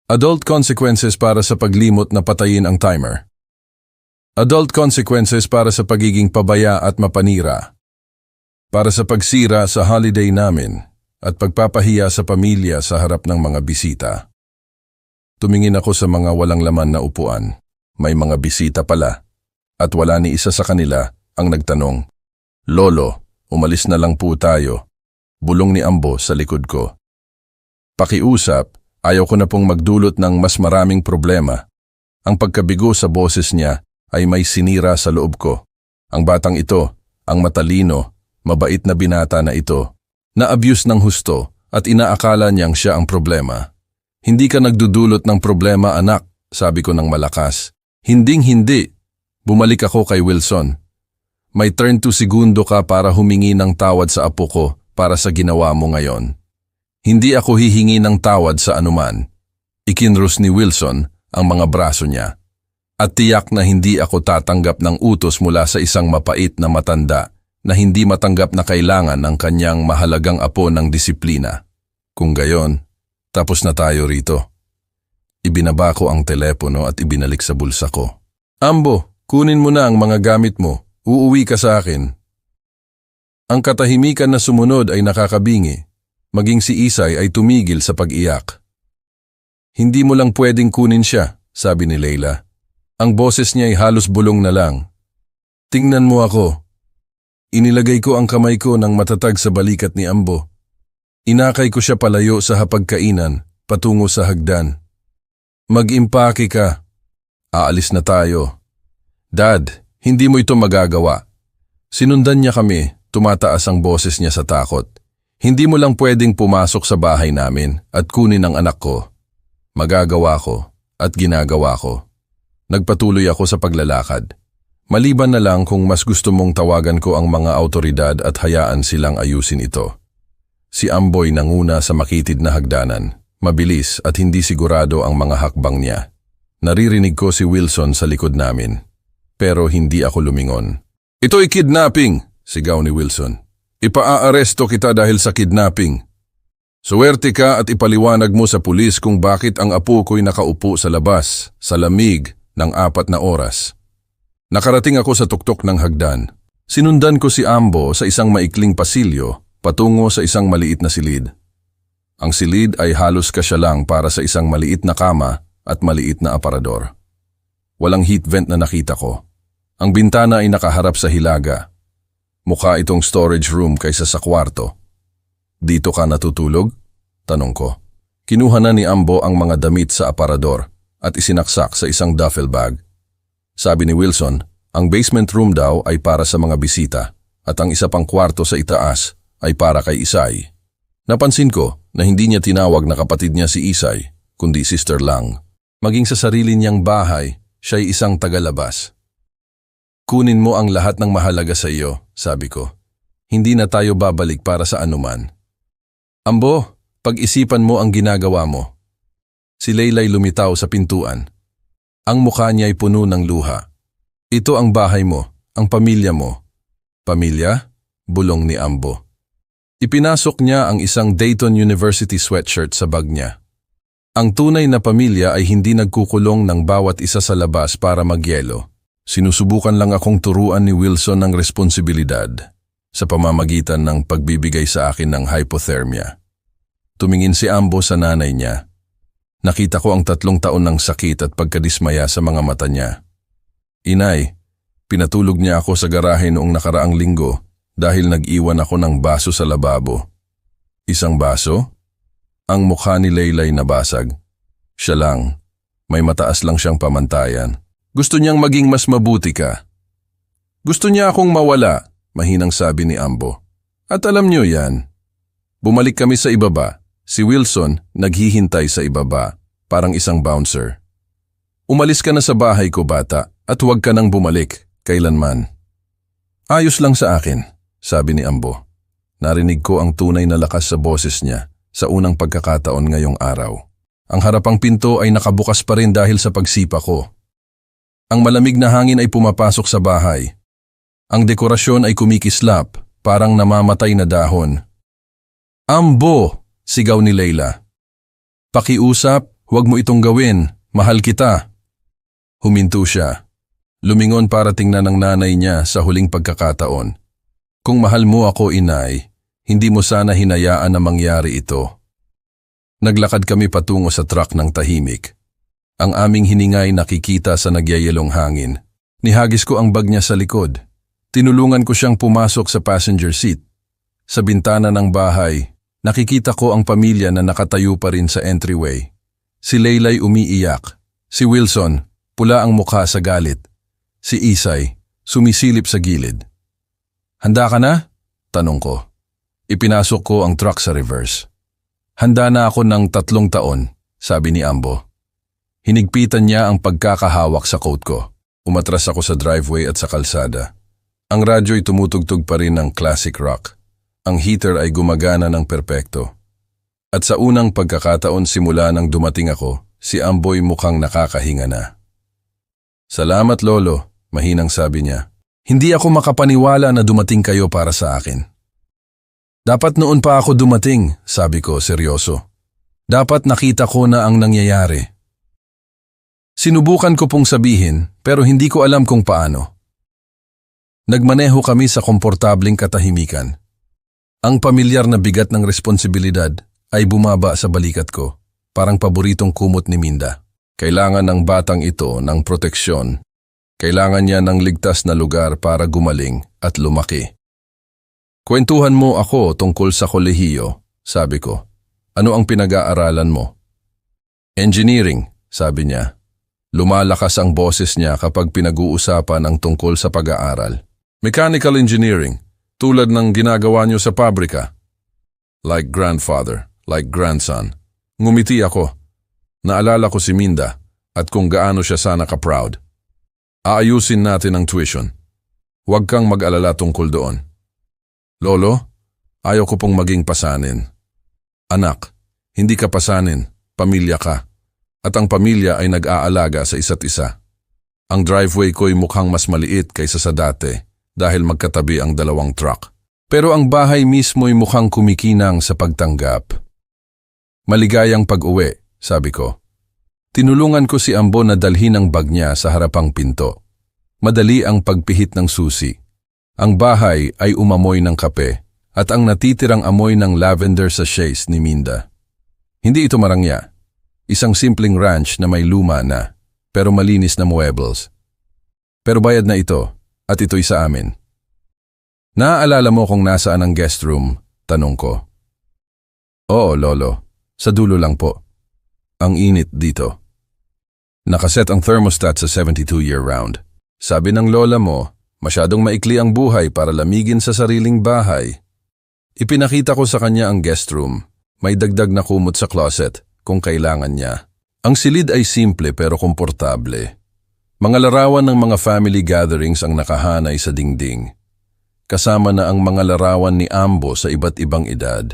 Adult consequences para sa paglimot na patayin ang timer. Adult consequences para sa pagiging pabaya at mapanira. Para sa pagsira sa holiday namin at pagpapahiya sa pamilya sa harap ng mga bisita. Tumingin ako sa mga walang laman na upuan. May mga bisita pala, at wala ni isa sa kanila ang nagtanong, Lolo, umalis na lang po tayo. Bulong ni Ambo sa likod ko. Pakiusap, ayaw ko na pong magdulot ng mas maraming problema. Ang pagkabigo sa boses niya ay may sinira sa loob ko. Ang batang ito, ang matalino, mabait na binata na ito, Na-abuse ng husto at inaakala niyang siya ang problema. Hindi ka nagdudulot ng problema, anak, sabi ko ng malakas. Hinding-hindi. Bumalik ako kay Wilson. May turn to segundo ka para humingi ng tawad sa apo ko para sa ginawa mo ngayon. Hindi ako hihingi ng tawad sa anuman. Ikinrus ni Wilson ang mga braso niya. At tiyak na hindi ako tatanggap ng utos mula sa isang mapait na matanda na hindi matanggap na kailangan ng kanyang mahalagang apo ng disiplina. Kung gayon, tapos na tayo rito. Ibinaba ko ang telepono at ibinalik sa bulsa ko. Ambo, kunin mo na ang mga gamit mo. Uuwi ka sa akin. Ang katahimikan na sumunod ay nakakabingi. Maging si Isay ay tumigil sa pag-iyak. Hindi mo lang pwedeng kunin siya, sabi ni Leila. Ang boses niya ay halos bulong na lang. Tingnan mo ako. Inilagay ko ang kamay ko ng matatag sa balikat ni Ambo. Inakay ko siya palayo sa hapagkainan, patungo sa hagdan. Mag-impake ka. Aalis na tayo. Dad, hindi mo ito magagawa. Sinundan niya kami, tumataas ang boses niya sa takot. Hindi mo lang pwedeng pumasok sa bahay namin at kunin ang anak ko. Magagawa ko at ginagawa ko. Nagpatuloy ako sa paglalakad. Maliban na lang kung mas gusto mong tawagan ko ang mga autoridad at hayaan silang ayusin ito. Si Amboy nanguna sa makitid na hagdanan. Mabilis at hindi sigurado ang mga hakbang niya. Naririnig ko si Wilson sa likod namin. Pero hindi ako lumingon. Ito'y kidnapping, sigaw ni Wilson. Ipaaaresto kita dahil sa kidnapping. Suwerte ka at ipaliwanag mo sa pulis kung bakit ang apo ko'y nakaupo sa labas, sa lamig, ng 4 na oras. Nakarating ako sa tuktok ng hagdan. Sinundan ko si Ambo sa isang maikling pasilyo patungo sa isang maliit na silid. Ang silid ay halos kasya lang para sa isang maliit na kama at maliit na aparador. Walang heat vent na nakita ko. Ang bintana ay nakaharap sa hilaga. Mukha itong storage room kaysa sa kwarto. Dito ka natutulog? Tanong ko. Kinuha na ni Ambo ang mga damit sa aparador at isinaksak sa isang duffel bag. Sabi ni Wilson, ang basement room daw ay para sa mga bisita at ang isa pang kwarto sa itaas ay para kay Isay. Napansin ko na hindi niya tinawag na kapatid niya si Isay, kundi sister lang. Maging sa sarili niyang bahay, siya'y isang tagalabas. Kunin mo ang lahat ng mahalaga sa iyo, sabi ko. Hindi na tayo babalik para sa anuman. Ambo, pag-isipan mo ang ginagawa mo. Si Leila'y lumitaw sa pintuan. Ang mukha niya ay puno ng luha. Ito ang bahay mo, ang pamilya mo. Pamilya? Bulong ni Ambo. Ipinasok niya ang isang Dayton University sweatshirt sa bag niya. Ang tunay na pamilya ay hindi nagkukulong ng bawat isa sa labas para magyelo. Sinusubukan lang akong turuan ni Wilson ng responsibilidad sa pamamagitan ng pagbibigay sa akin ng hypothermia. Tumingin si Ambo sa nanay niya. Nakita ko ang 3 taon ng sakit at pagkadismaya sa mga mata niya. Inay, pinatulog niya ako sa garahe noong nakaraang linggo dahil nag-iwan ako ng baso sa lababo. Isang baso? Ang mukha ni Leila'y nabasag. Siya lang. May mataas lang siyang pamantayan. Gusto niyang maging mas mabuti ka. Gusto niya akong mawala, mahinang sabi ni Ambo. At alam niyo yan. Bumalik kami sa ibaba. Si Wilson naghihintay sa ibaba, parang isang bouncer. Umalis ka na sa bahay ko, bata, at huwag ka nang bumalik, kailanman. Ayos lang sa akin, sabi ni Ambo. Narinig ko ang tunay na lakas sa boses niya sa unang pagkakataon ngayong araw. Ang harapang pinto ay nakabukas pa rin dahil sa pagsipa ko. Ang malamig na hangin ay pumapasok sa bahay. Ang dekorasyon ay kumikislap, parang namamatay na dahon. Ambo! Sigaw ni Leila. Pakiusap, huwag mo itong gawin, mahal kita. Huminto siya. Lumingon para tingnan ng nanay niya sa huling pagkakataon. Kung mahal mo ako, inay, hindi mo sana hinayaan na mangyari ito. Naglakad kami patungo sa truck ng tahimik. Ang aming hiningay nakikita sa nagyayelong hangin. Nihagis ko ang bag niya sa likod. Tinulungan ko siyang pumasok sa passenger seat. Sa bintana ng bahay, nakikita ko ang pamilya na nakatayo pa rin sa entryway. Si Leila'y umiiyak. Si Wilson, pula ang mukha sa galit. Si Isay, sumisilip sa gilid. Handa ka na? Tanong ko. Ipinasok ko ang truck sa reverse. Handa na ako ng 3 taon, sabi ni Ambo. Hinigpitan niya ang pagkakahawak sa coat ko. Umatras ako sa driveway at sa kalsada. Ang radyo'y tumutugtog pa rin ng classic rock. Ang heater ay gumagana ng perpekto. At sa unang pagkakataon simula nang dumating ako, si Ambo'y mukhang nakakahinga na. Salamat lolo, mahinang sabi niya. Hindi ako makapaniwala na dumating kayo para sa akin. Dapat noon pa ako dumating, sabi ko seryoso. Dapat nakita ko na ang nangyayari. Sinubukan ko pong sabihin pero hindi ko alam kung paano. Nagmaneho kami sa komportabling katahimikan. Ang pamilyar na bigat ng responsibilidad ay bumaba sa balikat ko, parang paboritong kumot ni Minda. Kailangan ng batang ito ng proteksyon. Kailangan niya ng ligtas na lugar para gumaling at lumaki. Kwentuhan mo ako tungkol sa kolehiyo, sabi ko. Ano ang pinag-aaralan mo? Engineering, sabi niya. Lumalakas ang boses niya kapag pinag-uusapan ang tungkol sa pag-aaral. Mechanical engineering, tulad ng ginagawa niyo sa pabrika. Like grandfather, like grandson. Ngumiti ako. Naalala ko si Minda at kung gaano siya sana ka-proud. Aayusin natin ang tuition. Huwag kang mag-alala tungkol doon. Lolo, ayaw ko pong maging pasanin. Anak, hindi ka pasanin, pamilya ka. At ang pamilya ay nag-aalaga sa isa't isa. Ang driveway ko'y mukhang mas maliit kaysa sa dati dahil magkatabi ang 2 truck. Pero ang bahay mismo'y mukhang kumikinang sa pagtanggap. Maligayang pag-uwi, sabi ko. Tinulungan ko si Ambo na dalhin ang bag niya sa harapang pinto. Madali ang pagpihit ng susi. Ang bahay ay umamoy ng kape at ang natitirang amoy ng lavender sa chaise ni Minda. Hindi ito marangya. Isang simpleng ranch na may luma na, pero malinis na muebles. Pero bayad na ito at ito'y sa amin. Naaalala mo kung nasaan ang guest room? Tanong ko. Oo, lolo. Sa dulo lang po. Ang init dito. Nakaset ang thermostat sa 72 year-round. Sabi ng lola mo, masyadong maikli ang buhay para lamigin sa sariling bahay. Ipinakita ko sa kanya ang guest room. May dagdag na kumot sa closet kung kailangan niya. Ang silid ay simple pero komportable. Mga larawan ng mga family gatherings ang nakahanay sa dingding. Kasama na ang mga larawan ni Ambo sa iba't ibang edad.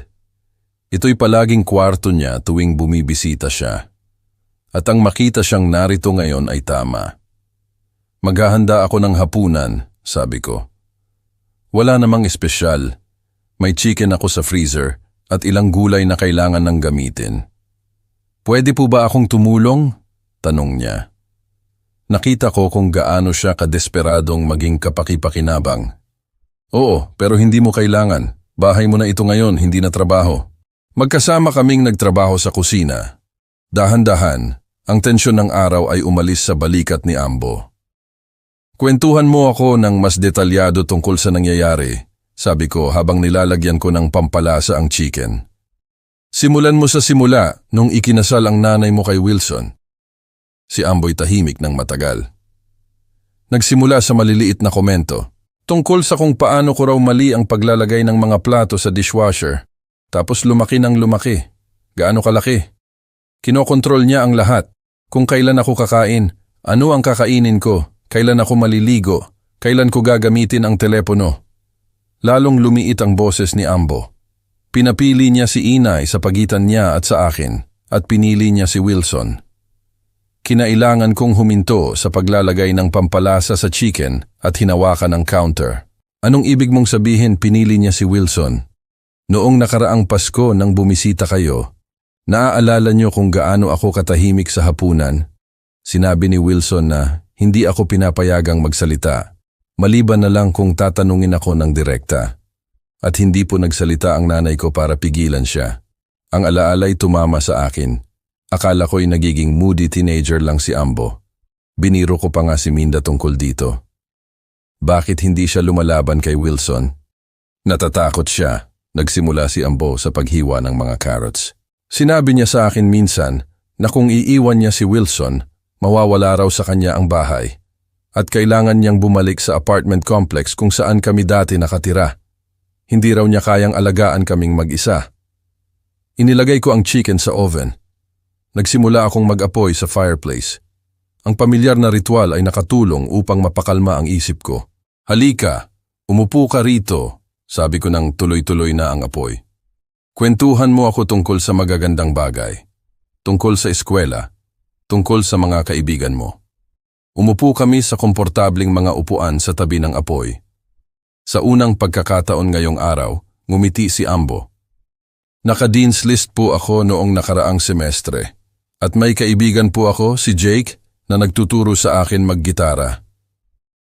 Ito'y palaging kwarto niya tuwing bumibisita siya. At ang makita siyang narito ngayon ay tama. Maghahanda ako ng hapunan, sabi ko. Wala namang espesyal. May chicken ako sa freezer at ilang gulay na kailangan ng gamitin. Pwede po ba akong tumulong? Tanong niya. Nakita ko kung gaano siya kadesperadong maging kapaki-pakinabang. Oo, pero hindi mo kailangan. Bahay mo na ito ngayon, hindi na trabaho. Magkasama kaming nagtrabaho sa kusina. Dahan-dahan, ang tensyon ng araw ay umalis sa balikat ni Ambo. Kwentuhan mo ako ng mas detalyado tungkol sa nangyayari, sabi ko habang nilalagyan ko ng pampalasa ang chicken. Simulan mo sa simula nung ikinasal ang nanay mo kay Wilson. Si Ambo'y tahimik ng matagal. Nagsimula sa maliliit na komento, tungkol sa kung paano ko raw mali ang paglalagay ng mga plato sa dishwasher, tapos lumaki ng lumaki. Gaano kalaki? Kinokontrol niya ang lahat. Kung kailan ako kakain, ano ang kakainin ko, kailan ako maliligo, kailan ko gagamitin ang telepono. Lalong lumiit ang boses ni Ambo. Pinapili niya si Inay sa pagitan niya at sa akin, at pinili niya si Wilson. Kinailangan kong huminto sa paglalagay ng pampalasa sa chicken at hinawakan ang counter. Anong ibig mong sabihin pinili niya si Wilson? Noong nakaraang Pasko nang bumisita kayo, naaalala niyo kung gaano ako katahimik sa hapunan? Sinabi ni Wilson na hindi ako pinapayagang magsalita, maliban na lang kung tatanungin ako ng direkta. At hindi po nagsalita ang nanay ko para pigilan siya. Ang alaalay tumama sa akin. Akala ko'y nagiging moody teenager lang si Ambo. Biniro ko pa nga si Minda tungkol dito. Bakit hindi siya lumalaban kay Wilson? Natatakot siya. Nagsimula si Ambo sa paghiwa ng mga carrots. Sinabi niya sa akin minsan na kung iiwan niya si Wilson, mawawala raw sa kanya ang bahay. At kailangan niyang bumalik sa apartment complex kung saan kami dati nakatira. Hindi raw niya kayang alagaan kaming mag-isa. Inilagay ko ang chicken sa oven. Nagsimula akong mag-apoy sa fireplace. Ang pamilyar na ritual ay nakatulong upang mapakalma ang isip ko. Halika, umupo ka rito, sabi ko nang tuloy-tuloy na ang apoy. Kwentuhan mo ako tungkol sa magagandang bagay. Tungkol sa eskwela. Tungkol sa mga kaibigan mo. Umupo kami sa komportabling mga upuan sa tabi ng apoy. Sa unang pagkakataon ngayong araw, ngumiti si Ambo. Naka-dean's list po ako noong nakaraang semestre. At may kaibigan po ako, si Jake, na nagtuturo sa akin maggitara.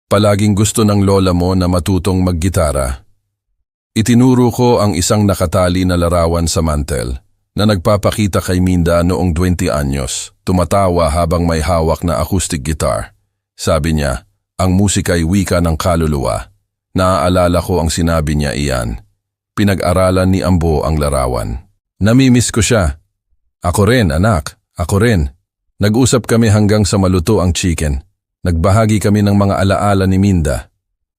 Palaging gusto ng lola mo na matutong maggitara. Itinuro ko ang isang nakatali na larawan sa mantel na nagpapakita kay Minda noong 20 anyos, tumatawa habang may hawak na acoustic guitar. Sabi niya, ang musika ay wika ng kaluluwa. Naaalala ko ang sinabi niya iyan. Pinag-aralan ni Ambo ang larawan. Namimiss ko siya. Ako rin, anak. Ako rin. Nag-usap kami hanggang sa maluto ang chicken. Nagbahagi kami ng mga alaala ni Minda.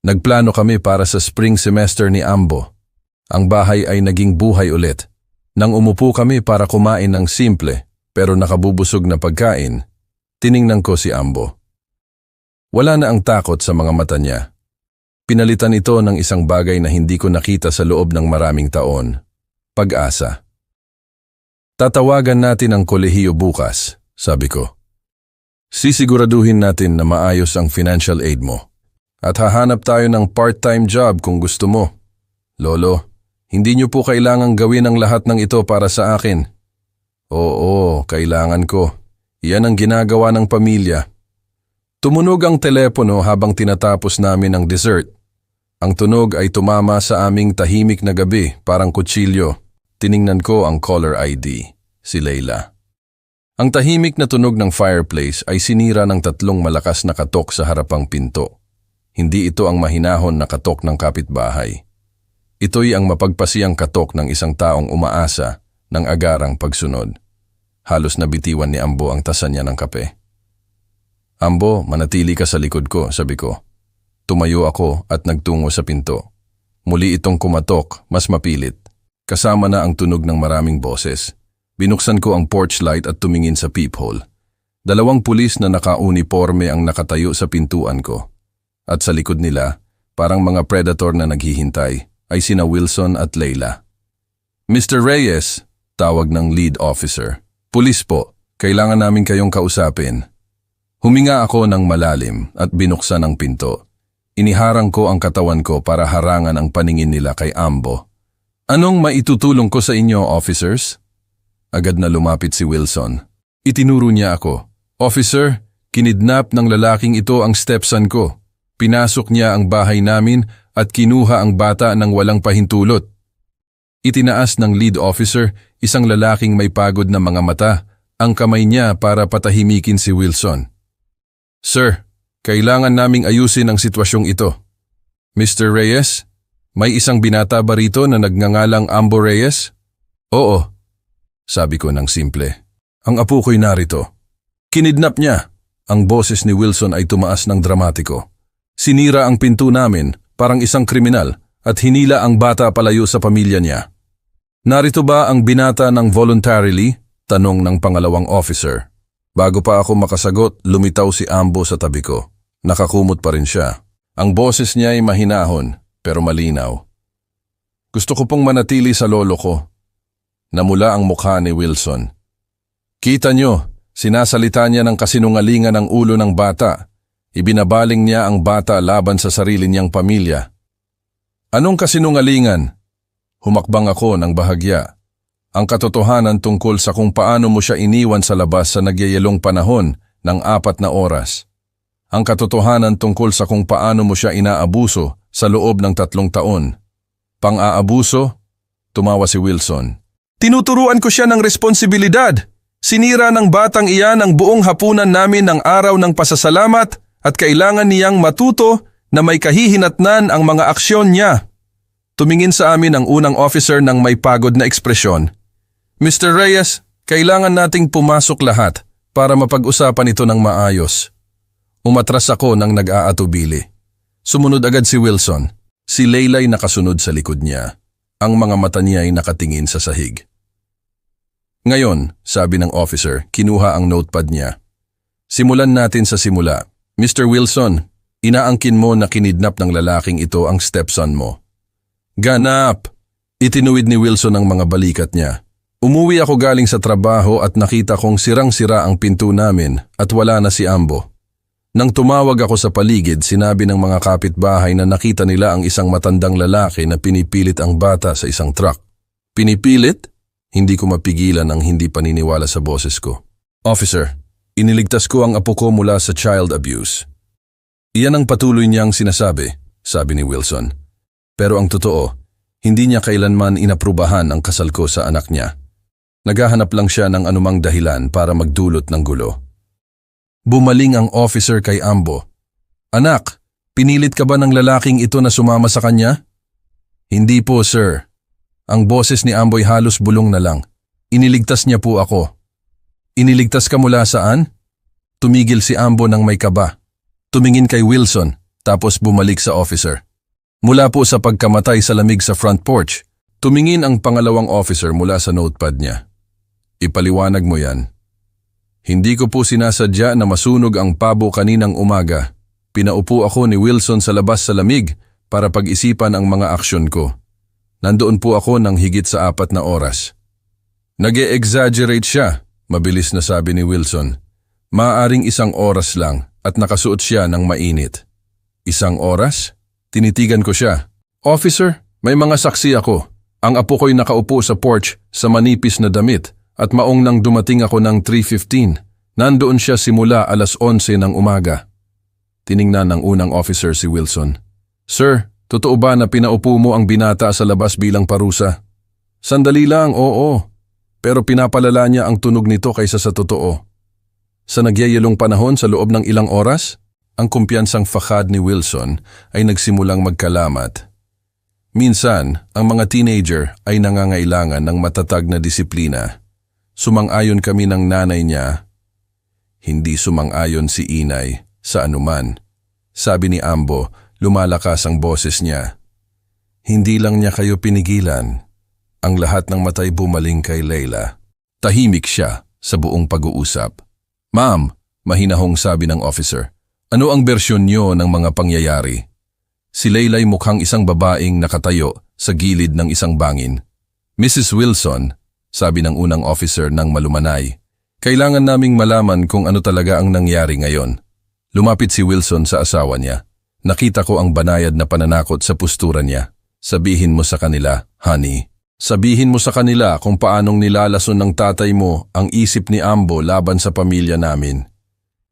Nagplano kami para sa spring semester ni Ambo. Ang bahay ay naging buhay ulit. Nang umupo kami para kumain ng simple pero nakabubusog na pagkain, tiningnan ko si Ambo. Wala na ang takot sa mga mata niya. Pinalitan ito ng isang bagay na hindi ko nakita sa loob ng maraming taon. Pag-asa. Tatawagan natin ang kolehiyo bukas, sabi ko. Sisiguraduhin natin na maayos ang financial aid mo. At hahanap tayo ng part-time job kung gusto mo. Lolo, hindi niyo po kailangang gawin ang lahat ng ito para sa akin. Oo, kailangan ko. Iyan ang ginagawa ng pamilya. Tumunog ang telepono habang tinatapos namin ang dessert. Ang tunog ay tumama sa aming tahimik na gabi, parang kutsilyo. Tiningnan ko ang caller ID, si Leila. Ang tahimik na tunog ng fireplace ay sinira ng 3 malakas na katok sa harapang pinto. Hindi ito ang mahinahon na katok ng kapitbahay. Ito'y ang mapagpasiyang katok ng isang taong umaasa ng agarang pagsunod. Halos nabitiwan ni Ambo ang tasa niya ng kape. Ambo, manatili ka sa likod ko, sabi ko. Tumayo ako at nagtungo sa pinto. Muli itong kumatok, mas mapilit. Kasama na ang tunog ng maraming boses. Binuksan ko ang porch light at tumingin sa peephole. 2 pulis na naka-uniforme ang nakatayo sa pintuan ko. At sa likod nila, parang mga predator na naghihintay, ay sina Wilson at Leila. Mr. Reyes, tawag ng lead officer. Pulis po, kailangan namin kayong kausapin. Huminga ako ng malalim at binuksan ang pinto. Iniharang ko ang katawan ko para harangan ang paningin nila kay Ambo. Anong maitutulong ko sa inyo, officers? Agad na lumapit si Wilson. Itinuro niya ako. Officer, kinidnap ng lalaking ito ang stepson ko. Pinasok niya ang bahay namin at kinuha ang bata ng walang pahintulot. Itinaas ng lead officer, isang lalaking may pagod na mga mata, ang kamay niya para patahimikin si Wilson. Sir, kailangan naming ayusin ang sitwasyong ito. Mr. Reyes, may isang binata ba rito na nagngangalang Ambo Reyes? Oo, sabi ko ng simple. Ang apo ko'y narito. Kinidnap niya. Ang boses ni Wilson ay tumaas ng dramatiko. Sinira ang pinto namin, parang isang kriminal, at hinila ang bata palayo sa pamilya niya. Narito ba ang binata ng voluntarily? Tanong ng pangalawang officer. Bago pa ako makasagot, lumitaw si Ambo sa tabi ko. Nakakumot pa rin siya. Ang boses niya ay mahinahon, pero malinaw. Gusto ko pong manatili sa lolo ko. Namula ang mukha ni Wilson. Kita nyo, sinasalita niya ng kasinungalingan ang ulo ng bata. Ibinabaling niya ang bata laban sa sarili niyang pamilya. Anong kasinungalingan? Humakbang ako ng bahagya. Ang katotohanan tungkol sa kung paano mo siya iniwan sa labas sa nagyayelong panahon ng 4 na oras. Ang katotohanan tungkol sa kung paano mo siya inaabuso sa loob ng 3 taon. Pang-aabuso? Tumawa si Wilson. Tinuturuan ko siya ng responsibilidad. Sinira ng batang iyan ang buong hapunan namin ng araw ng pasasalamat at kailangan niyang matuto na may kahihinatnan ang mga aksyon niya. Tumingin sa amin ang unang officer ng may pagod na ekspresyon. Mr. Reyes, kailangan nating pumasok lahat para mapag-usapan ito ng maayos. Umatras ako nang nag-aatubili. Sumunod agad si Wilson. Si Leyla'y nakasunod sa likod niya. Ang mga mata niya ay nakatingin sa sahig. Ngayon, sabi ng officer, kinuha ang notepad niya. Simulan natin sa simula. Mr. Wilson, inaangkin mo na kinidnap ng lalaking ito ang stepson mo. Ganap! Itinuwid ni Wilson ang mga balikat niya. Umuwi ako galing sa trabaho at nakita kong sirang-sira ang pinto namin at wala na si Ambo. Nang tumawag ako sa paligid, sinabi ng mga kapitbahay na nakita nila ang isang matandang lalaki na pinipilit ang bata sa isang truck. Pinipilit? Hindi ko mapigilan ang hindi paniniwala sa boses ko. Officer, iniligtas ko ang apo ko mula sa child abuse. Iyan ang patuloy niyang sinasabi, sabi ni Wilson. Pero ang totoo, hindi niya kailanman inaprubahan ang kasal ko sa anak niya. Naghahanap lang siya ng anumang dahilan para magdulot ng gulo. Bumaling ang officer kay Ambo. Anak, pinilit ka ba ng lalaking ito na sumama sa kanya? Hindi po, sir. Ang boses ni Ambo'y halos bulong na lang. Iniligtas niya po ako. Iniligtas ka mula saan? Tumigil si Ambo ng may kaba. Tumingin kay Wilson, tapos bumalik sa officer. Mula po sa pagkamatay sa lamig sa front porch, tumingin ang pangalawang officer mula sa notepad niya. Ipaliwanag mo yan. Hindi ko po sinasadya na masunog ang pabo kaninang umaga. Pinaupo ako ni Wilson sa labas sa lamig para pag-isipan ang mga aksyon ko. Nandoon po ako ng higit sa 4 na oras. Nag-e-exaggerate siya, mabilis na sabi ni Wilson. Maaaring 1 oras lang at nakasuot siya ng mainit. 1 oras? Tinitigan ko siya. Officer, may mga saksi ako. Ang apo ko'y nakaupo sa porch sa manipis na damit at maong nang dumating ako ng 3:15. Nandoon siya simula 11:00 ng umaga. Tiningnan ng unang officer si Wilson. Sir, totoo ba na pinaupo mo ang binata sa labas bilang parusa? Sandali lang, oo. Pero pinapalala niya ang tunog nito kaysa sa totoo. Sa nagyayelong panahon sa loob ng ilang oras, ang kumpiyansang fakad ni Wilson ay nagsimulang magkalamat. Minsan, ang mga teenager ay nangangailangan ng matatag na disiplina. Sumang-ayon kami ng nanay niya. Hindi sumang-ayon si inay sa anuman. Sabi ni Ambo, lumalakas ang boses niya. Hindi lang niya kayo pinigilan. Ang lahat ng matay bumaling kay Leila. Tahimik siya sa buong pag-uusap. Ma'am, mahinahong sabi ng officer. Ano ang bersyon niyo ng mga pangyayari? Si Leila'y mukhang isang babaeng nakatayo sa gilid ng isang bangin. Mrs. Wilson, sabi ng unang officer ng malumanay, kailangan naming malaman kung ano talaga ang nangyari ngayon. Lumapit si Wilson sa asawa niya. Nakita ko ang banayad na pananakot sa postura niya. Sabihin mo sa kanila, honey. Sabihin mo sa kanila kung paanong nilalason ng tatay mo ang isip ni Ambo laban sa pamilya namin.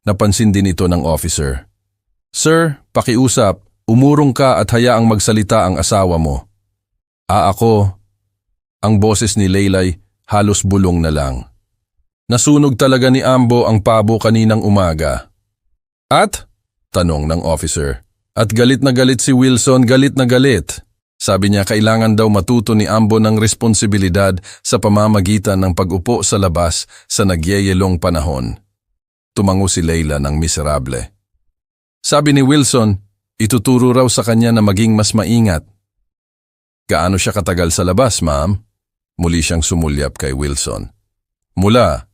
Napansin din ito ng officer. Sir, pakiusap, umurong ka at hayaang magsalita ang asawa mo. Ako. Ang boses ni Leila'y halos bulong na lang. Nasunog talaga ni Ambo ang pabo kaninang umaga. At? Tanong ng officer. At galit na galit si Wilson, galit na galit. Sabi niya kailangan daw matuto ni Ambo ng responsibilidad sa pamamagitan ng pag-upo sa labas sa nagyayelong panahon. Tumango si Leila ng miserable. Sabi ni Wilson, ituturo raw sa kanya na maging mas maingat. Gaano siya katagal sa labas, ma'am? Muli siyang sumulyap kay Wilson. Mula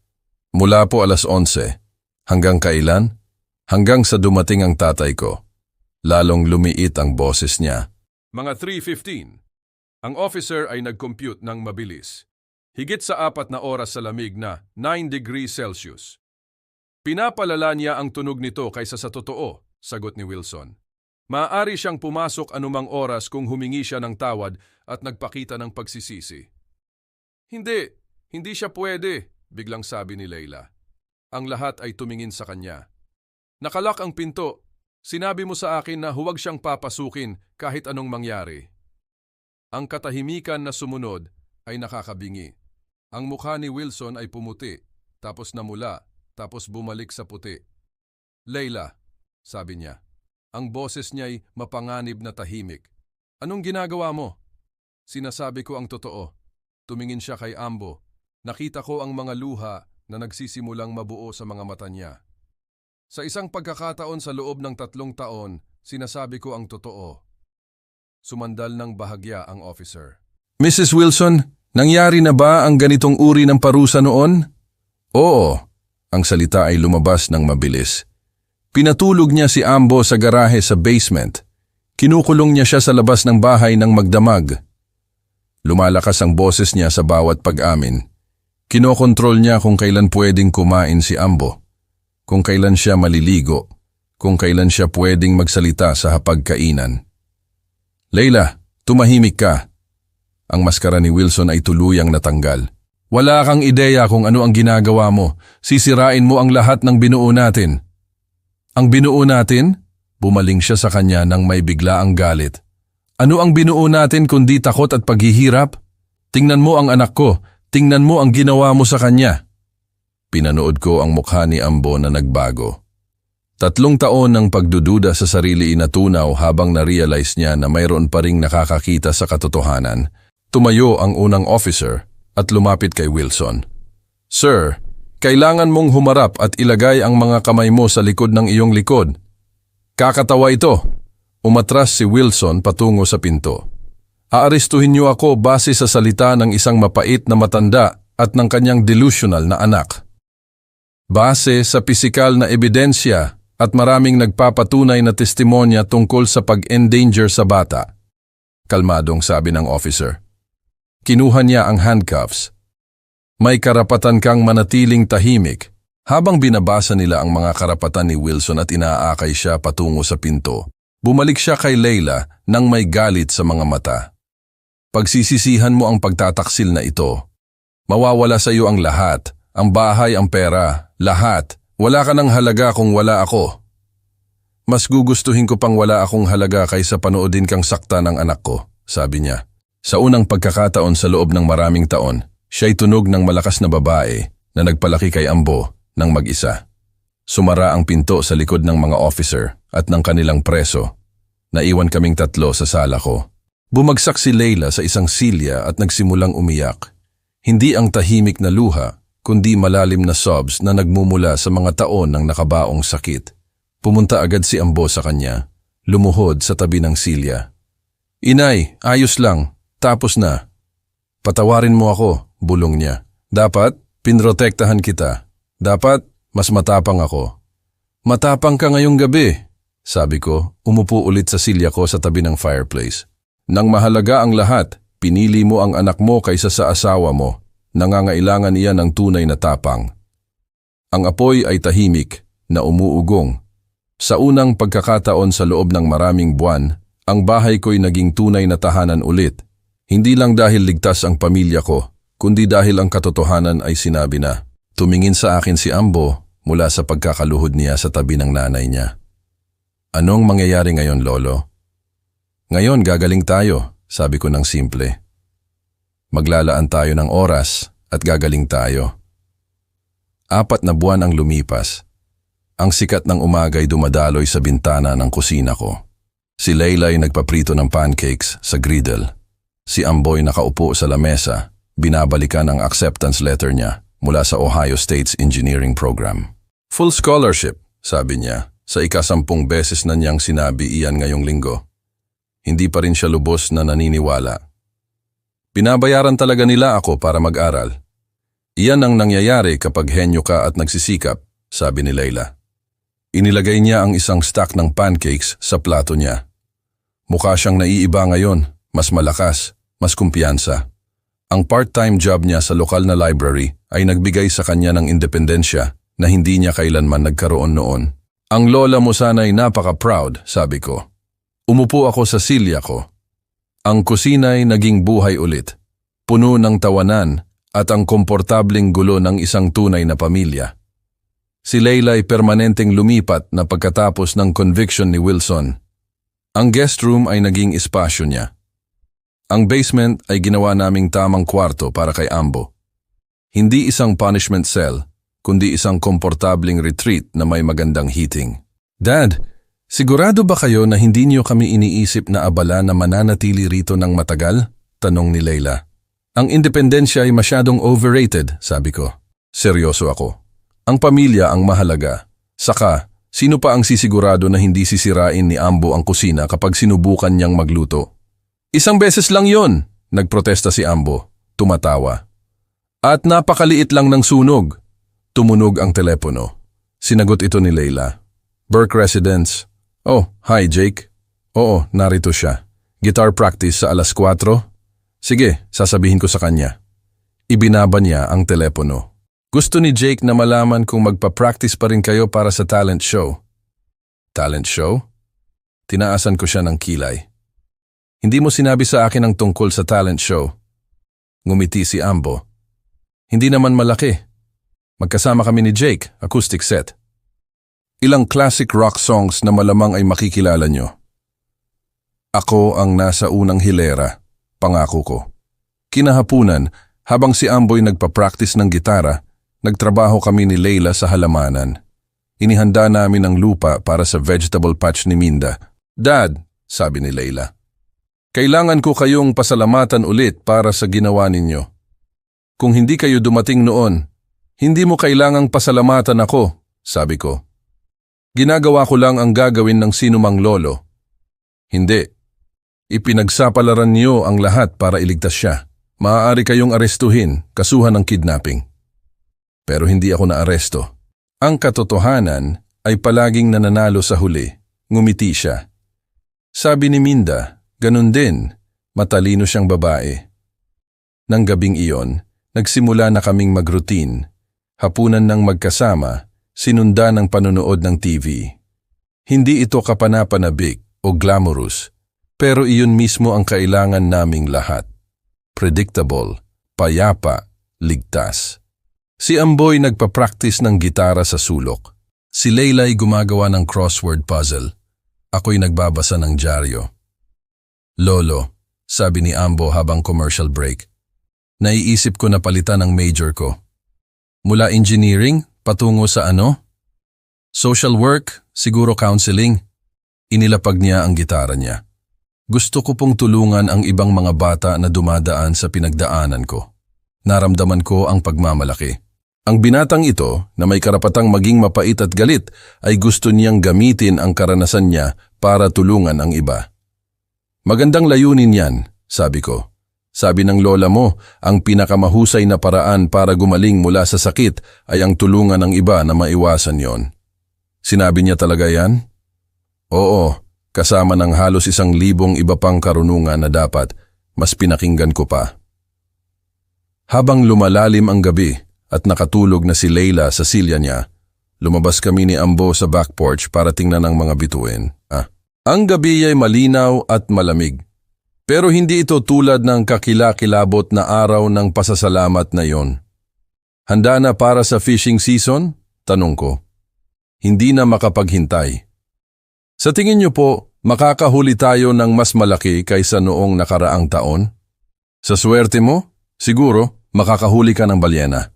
po 11:00. Hanggang kailan? Hanggang sa dumating ang tatay ko. Lalong lumiit ang boses niya. Mga 3:15. Ang officer ay nag-compute ng mabilis. Higit sa 4 na oras sa lamig na 9 degrees Celsius. Pinapalala niya ang tunog nito kaysa sa totoo, sagot ni Wilson. Maaari siyang pumasok anumang oras kung humingi siya ng tawad at nagpakita ng pagsisisi. Hindi siya pwede, biglang sabi ni Leila. Ang lahat ay tumingin sa kanya. Nakalak ang pinto. Sinabi mo sa akin na huwag siyang papasukin kahit anong mangyari. Ang katahimikan na sumunod ay nakakabingi. Ang mukha ni Wilson ay pumuti, tapos namula, tapos bumalik sa puti. Leila, sabi niya. Ang boses niya'y mapanganib na tahimik. Anong ginagawa mo? Sinasabi ko ang totoo. Tumingin siya kay Ambo. Nakita ko ang mga luha na nagsisimulang mabuo sa mga mata niya. Sa isang pagkakataon sa loob ng 3 taon, sinasabi ko ang totoo. Sumandal ng bahagya ang officer. Mrs. Wilson, nangyari na ba ang ganitong uri ng parusa noon? Oo, ang salita ay lumabas ng mabilis. Pinatulog niya si Ambo sa garahe sa basement. Kinukulong niya siya sa labas ng bahay ng magdamag. Lumalakas ang boses niya sa bawat pag-amin. Kinokontrol niya kung kailan pwedeng kumain si Ambo, kung kailan siya maliligo, kung kailan siya pwedeng magsalita sa hapagkainan. Leila, tumahimik ka. Ang maskara ni Wilson ay tuluyang natanggal. Wala kang ideya kung ano ang ginagawa mo. Sisirain mo ang lahat ng binuo natin. Ang binuo natin? Bumaling siya sa kanya nang may biglaang galit. Ano ang binuo natin kundi takot at paghihirap? Tingnan mo ang anak ko. Tingnan mo ang ginawa mo sa kanya. Pinanood ko ang mukha ni Ambo na nagbago. 3 taon ng pagdududa sa sarili inatunaw habang na-realize niya na mayroon pa ring nakakakita sa katotohanan. Tumayo ang unang officer at lumapit kay Wilson. Sir, kailangan mong humarap at ilagay ang mga kamay mo sa likod ng iyong likod. Kakatawa ito. Umatras si Wilson patungo sa pinto. Aarestuhin niyo ako base sa salita ng isang mapait na matanda at ng kanyang delusional na anak. Base sa pisikal na ebidensya at maraming nagpapatunay na testimonya tungkol sa pag-endanger sa bata. Kalmadong sabi ng officer. Kinuha niya ang handcuffs. May karapatan kang manatiling tahimik. Habang binabasa nila ang mga karapatan ni Wilson at inaakay siya patungo sa pinto, bumalik siya kay Leila nang may galit sa mga mata. Pagsisisihan mo ang pagtataksil na ito. Mawawala sa iyo ang lahat, ang bahay, ang pera, lahat. Wala ka ng halaga kung wala ako. Mas gugustuhin ko pang wala akong halaga kaysa panoodin kang sakta ng anak ko, sabi niya. Sa unang pagkakataon sa loob ng maraming taon, siya'y tunog ng malakas na babae na nagpalaki kay Ambo ng mag-isa. Sumara ang pinto sa likod ng mga officer at ng kanilang preso. Naiwan kaming 3 sa sala ko. Bumagsak si Leila sa isang silya at nagsimulang umiyak. Hindi ang tahimik na luha, kundi malalim na sobs na nagmumula sa mga taon ng nakabaong sakit. Pumunta agad si Ambo sa kanya, lumuhod sa tabi ng silya. Inay, ayos lang, tapos na. Patawarin mo ako, bulong niya. Dapat, pinrotektahan kita. Dapat, mas matapang ako. Matapang ka ngayong gabi, sabi ko, umupo ulit sa silya ko sa tabi ng fireplace. Nang mahalaga ang lahat, pinili mo ang anak mo kaysa sa asawa mo. Nangangailangan iyan ng tunay na tapang. Ang apoy ay tahimik, na umuugong. Sa unang pagkakataon sa loob ng maraming buwan, ang bahay ko'y naging tunay na tahanan ulit. Hindi lang dahil ligtas ang pamilya ko, kundi dahil ang katotohanan ay sinabi na. Tumingin sa akin si Ambo mula sa pagkakaluhod niya sa tabi ng nanay niya. Anong mangyayari ngayon, Lolo? Ngayon gagaling tayo, sabi ko ng simple. Maglalaan tayo ng oras at gagaling tayo. 4 na buwan ang lumipas. Ang sikat ng umaga'y dumadaloy sa bintana ng kusina ko. Si Leila ay nagpaprito ng pancakes sa griddle. Si Amboy nakaupo sa lamesa, binabalikan ang acceptance letter niya mula sa Ohio State's Engineering Program. Full scholarship, sabi niya, sa ika-10 beses na niyang sinabi iyan ngayong linggo. Hindi pa rin siya lubos na naniniwala. Pinabayaran talaga nila ako para mag-aral. Iyan ang nangyayari kapag henyo ka at nagsisikap, sabi ni Leila. Inilagay niya ang isang stack ng pancakes sa plato niya. Mukha siyang naiiba ngayon, mas malakas, mas kumpiyansa. Ang part-time job niya sa lokal na library ay nagbigay sa kanya ng independensya na hindi niya kailanman nagkaroon noon. Ang lola mo sana'y napaka-proud, sabi ko. Umupo ako sa silya ko. Ang kusina'y naging buhay ulit, puno ng tawanan at ang komportabling gulo ng isang tunay na pamilya. Si Leila ay permanenteng lumipat na pagkatapos ng conviction ni Wilson. Ang guest room ay naging espasyo niya. Ang basement ay ginawa naming tamang kwarto para kay Ambo. Hindi isang punishment cell, kundi isang komportabling retreat na may magandang heating. Dad, sigurado ba kayo na hindi niyo kami iniisip na abala na mananatili rito ng matagal? Tanong ni Leila. Ang independensya ay masyadong overrated, sabi ko. Seryoso ako. Ang pamilya ang mahalaga. Saka, sino pa ang sisigurado na hindi sisirain ni Ambo ang kusina kapag sinubukan niyang magluto? Isang beses lang yon, nagprotesta si Ambo, tumatawa. At napakaliit lang ng sunog. Tumunog ang telepono. Sinagot ito ni Leila. Burke Residence. Oh, hi Jake. Oo, narito siya. Guitar practice sa 4:00? Sige, sasabihin ko sa kanya. Ibinaba niya ang telepono. Gusto ni Jake na malaman kung magpa-practice pa rin kayo para sa talent show. Talent show? Tinaasan ko siya ng kilay. Hindi mo sinabi sa akin ang tungkol sa talent show. Ngumiti si Ambo. Hindi naman malaki. Magkasama kami ni Jake, acoustic set. Ilang classic rock songs na malamang ay makikilala nyo. Ako ang nasa unang hilera, pangako ko. Kinahapunan, habang si Amboy nagpa-practice ng gitara, nagtrabaho kami ni Leila sa halamanan. Inihanda namin ang lupa para sa vegetable patch ni Minda. Dad, sabi ni Leila, kailangan ko kayong pasalamatan ulit para sa ginawa ninyo. Kung hindi kayo dumating noon, hindi mo kailangang pasalamatan ako, sabi ko. Ginagawa ko lang ang gagawin ng sinumang lolo. Hindi. Ipinagsapalaran niyo ang lahat para iligtas siya. Maaari kayong arestuhin, kasuhan ng kidnapping. Pero hindi ako naaresto. Ang katotohanan ay palaging nananalo sa huli. Ngumiti siya. Sabi ni Minda, ganun din, matalino siyang babae. Nang gabing iyon, nagsimula na kaming mag-routine. Hapunan ng magkasama, sinunda ng panonood ng TV. Hindi ito kapanapanabik o glamorous, pero iyon mismo ang kailangan naming lahat. Predictable, payapa, ligtas. Si Amboy nagpa-practice ng gitara sa sulok. Si Leila ay gumagawa ng crossword puzzle. Ako'y nagbabasa ng dyaryo. Lolo, sabi ni Ambo habang commercial break, naiisip ko na palitan ang major ko. Mula engineering, patungo sa ano? Social work, siguro counseling. Inilapag niya ang gitara niya. Gusto ko pong tulungan ang ibang mga bata na dumadaan sa pinagdaanan ko. Naramdaman ko ang pagmamalaki. Ang binatang ito, na may karapatang maging mapait at galit, ay gusto niyang gamitin ang karanasan niya para tulungan ang iba. Magandang layunin yan, sabi ko. Sabi ng lola mo, ang pinakamahusay na paraan para gumaling mula sa sakit ay ang tulungan ng iba na maiwasan yon. Sinabi niya talaga yan? Oo, kasama ng halos 1,000 iba pang karunungan na dapat mas pinakinggan ko pa. Habang lumalalim ang gabi at nakatulog na si Leila sa silya niya, lumabas kami ni Ambo sa back porch para tingnan ang mga bituin. Ang gabi ay malinaw at malamig. Pero hindi ito tulad ng kakilakilabot na araw ng pasasalamat na yon. Handa na para sa fishing season? Tanong ko. Hindi na makapaghintay. Sa tingin niyo po, makakahuli tayo ng mas malaki kaysa noong nakaraang taon? Sa swerte mo, siguro makakahuli ka ng balyena.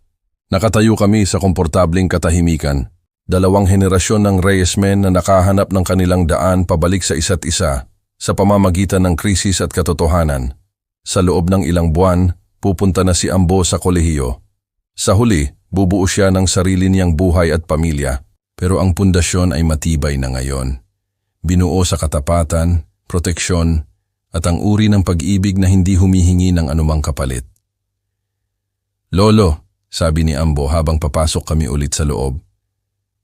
Nakatayo kami sa komportabling katahimikan. 2 henerasyon ng Reyesmen na nakahanap ng kanilang daan pabalik sa isa't isa sa pamamagitan ng krisis at katotohanan. Sa loob ng ilang buwan, pupunta na si Ambo sa kolehiyo. Sa huli, bubuo siya ng sarili niyang buhay at pamilya, pero ang pundasyon ay matibay na ngayon. Binuo sa katapatan, proteksyon, at ang uri ng pag-ibig na hindi humihingi ng anumang kapalit. Lolo, sabi ni Ambo habang papasok kami ulit sa loob.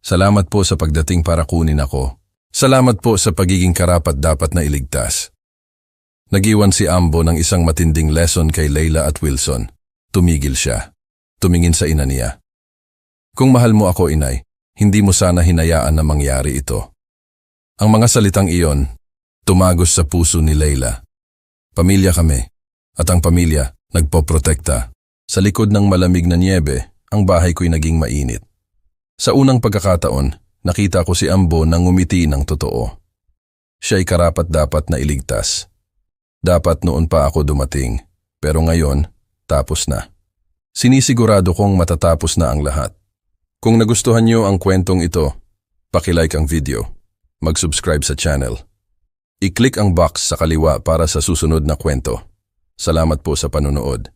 Salamat po sa pagdating para kunin ako. Salamat po sa pagiging karapat-dapat na iligtas. Nag-iwan si Ambo ng isang matinding lesson kay Leila at Wilson. Tumigil siya. Tumingin sa ina niya. Kung mahal mo ako, inay, hindi mo sana hinayaan na mangyari ito. Ang mga salitang iyon, tumagos sa puso ni Leila. Pamilya kami, at ang pamilya nagpoprotekta. Sa likod ng malamig na niebe, ang bahay ko'y naging mainit. Sa unang pagkakataon, nakita ko si Ambo nang ngumiti ng totoo. Siya'y karapat-dapat na iligtas. Dapat noon pa ako dumating, pero ngayon, tapos na. Sinisigurado kong matatapos na ang lahat. Kung nagustuhan niyo ang kwentong ito, paki-like ang video, mag-subscribe sa channel. I-click ang box sa kaliwa para sa susunod na kwento. Salamat po sa panonood.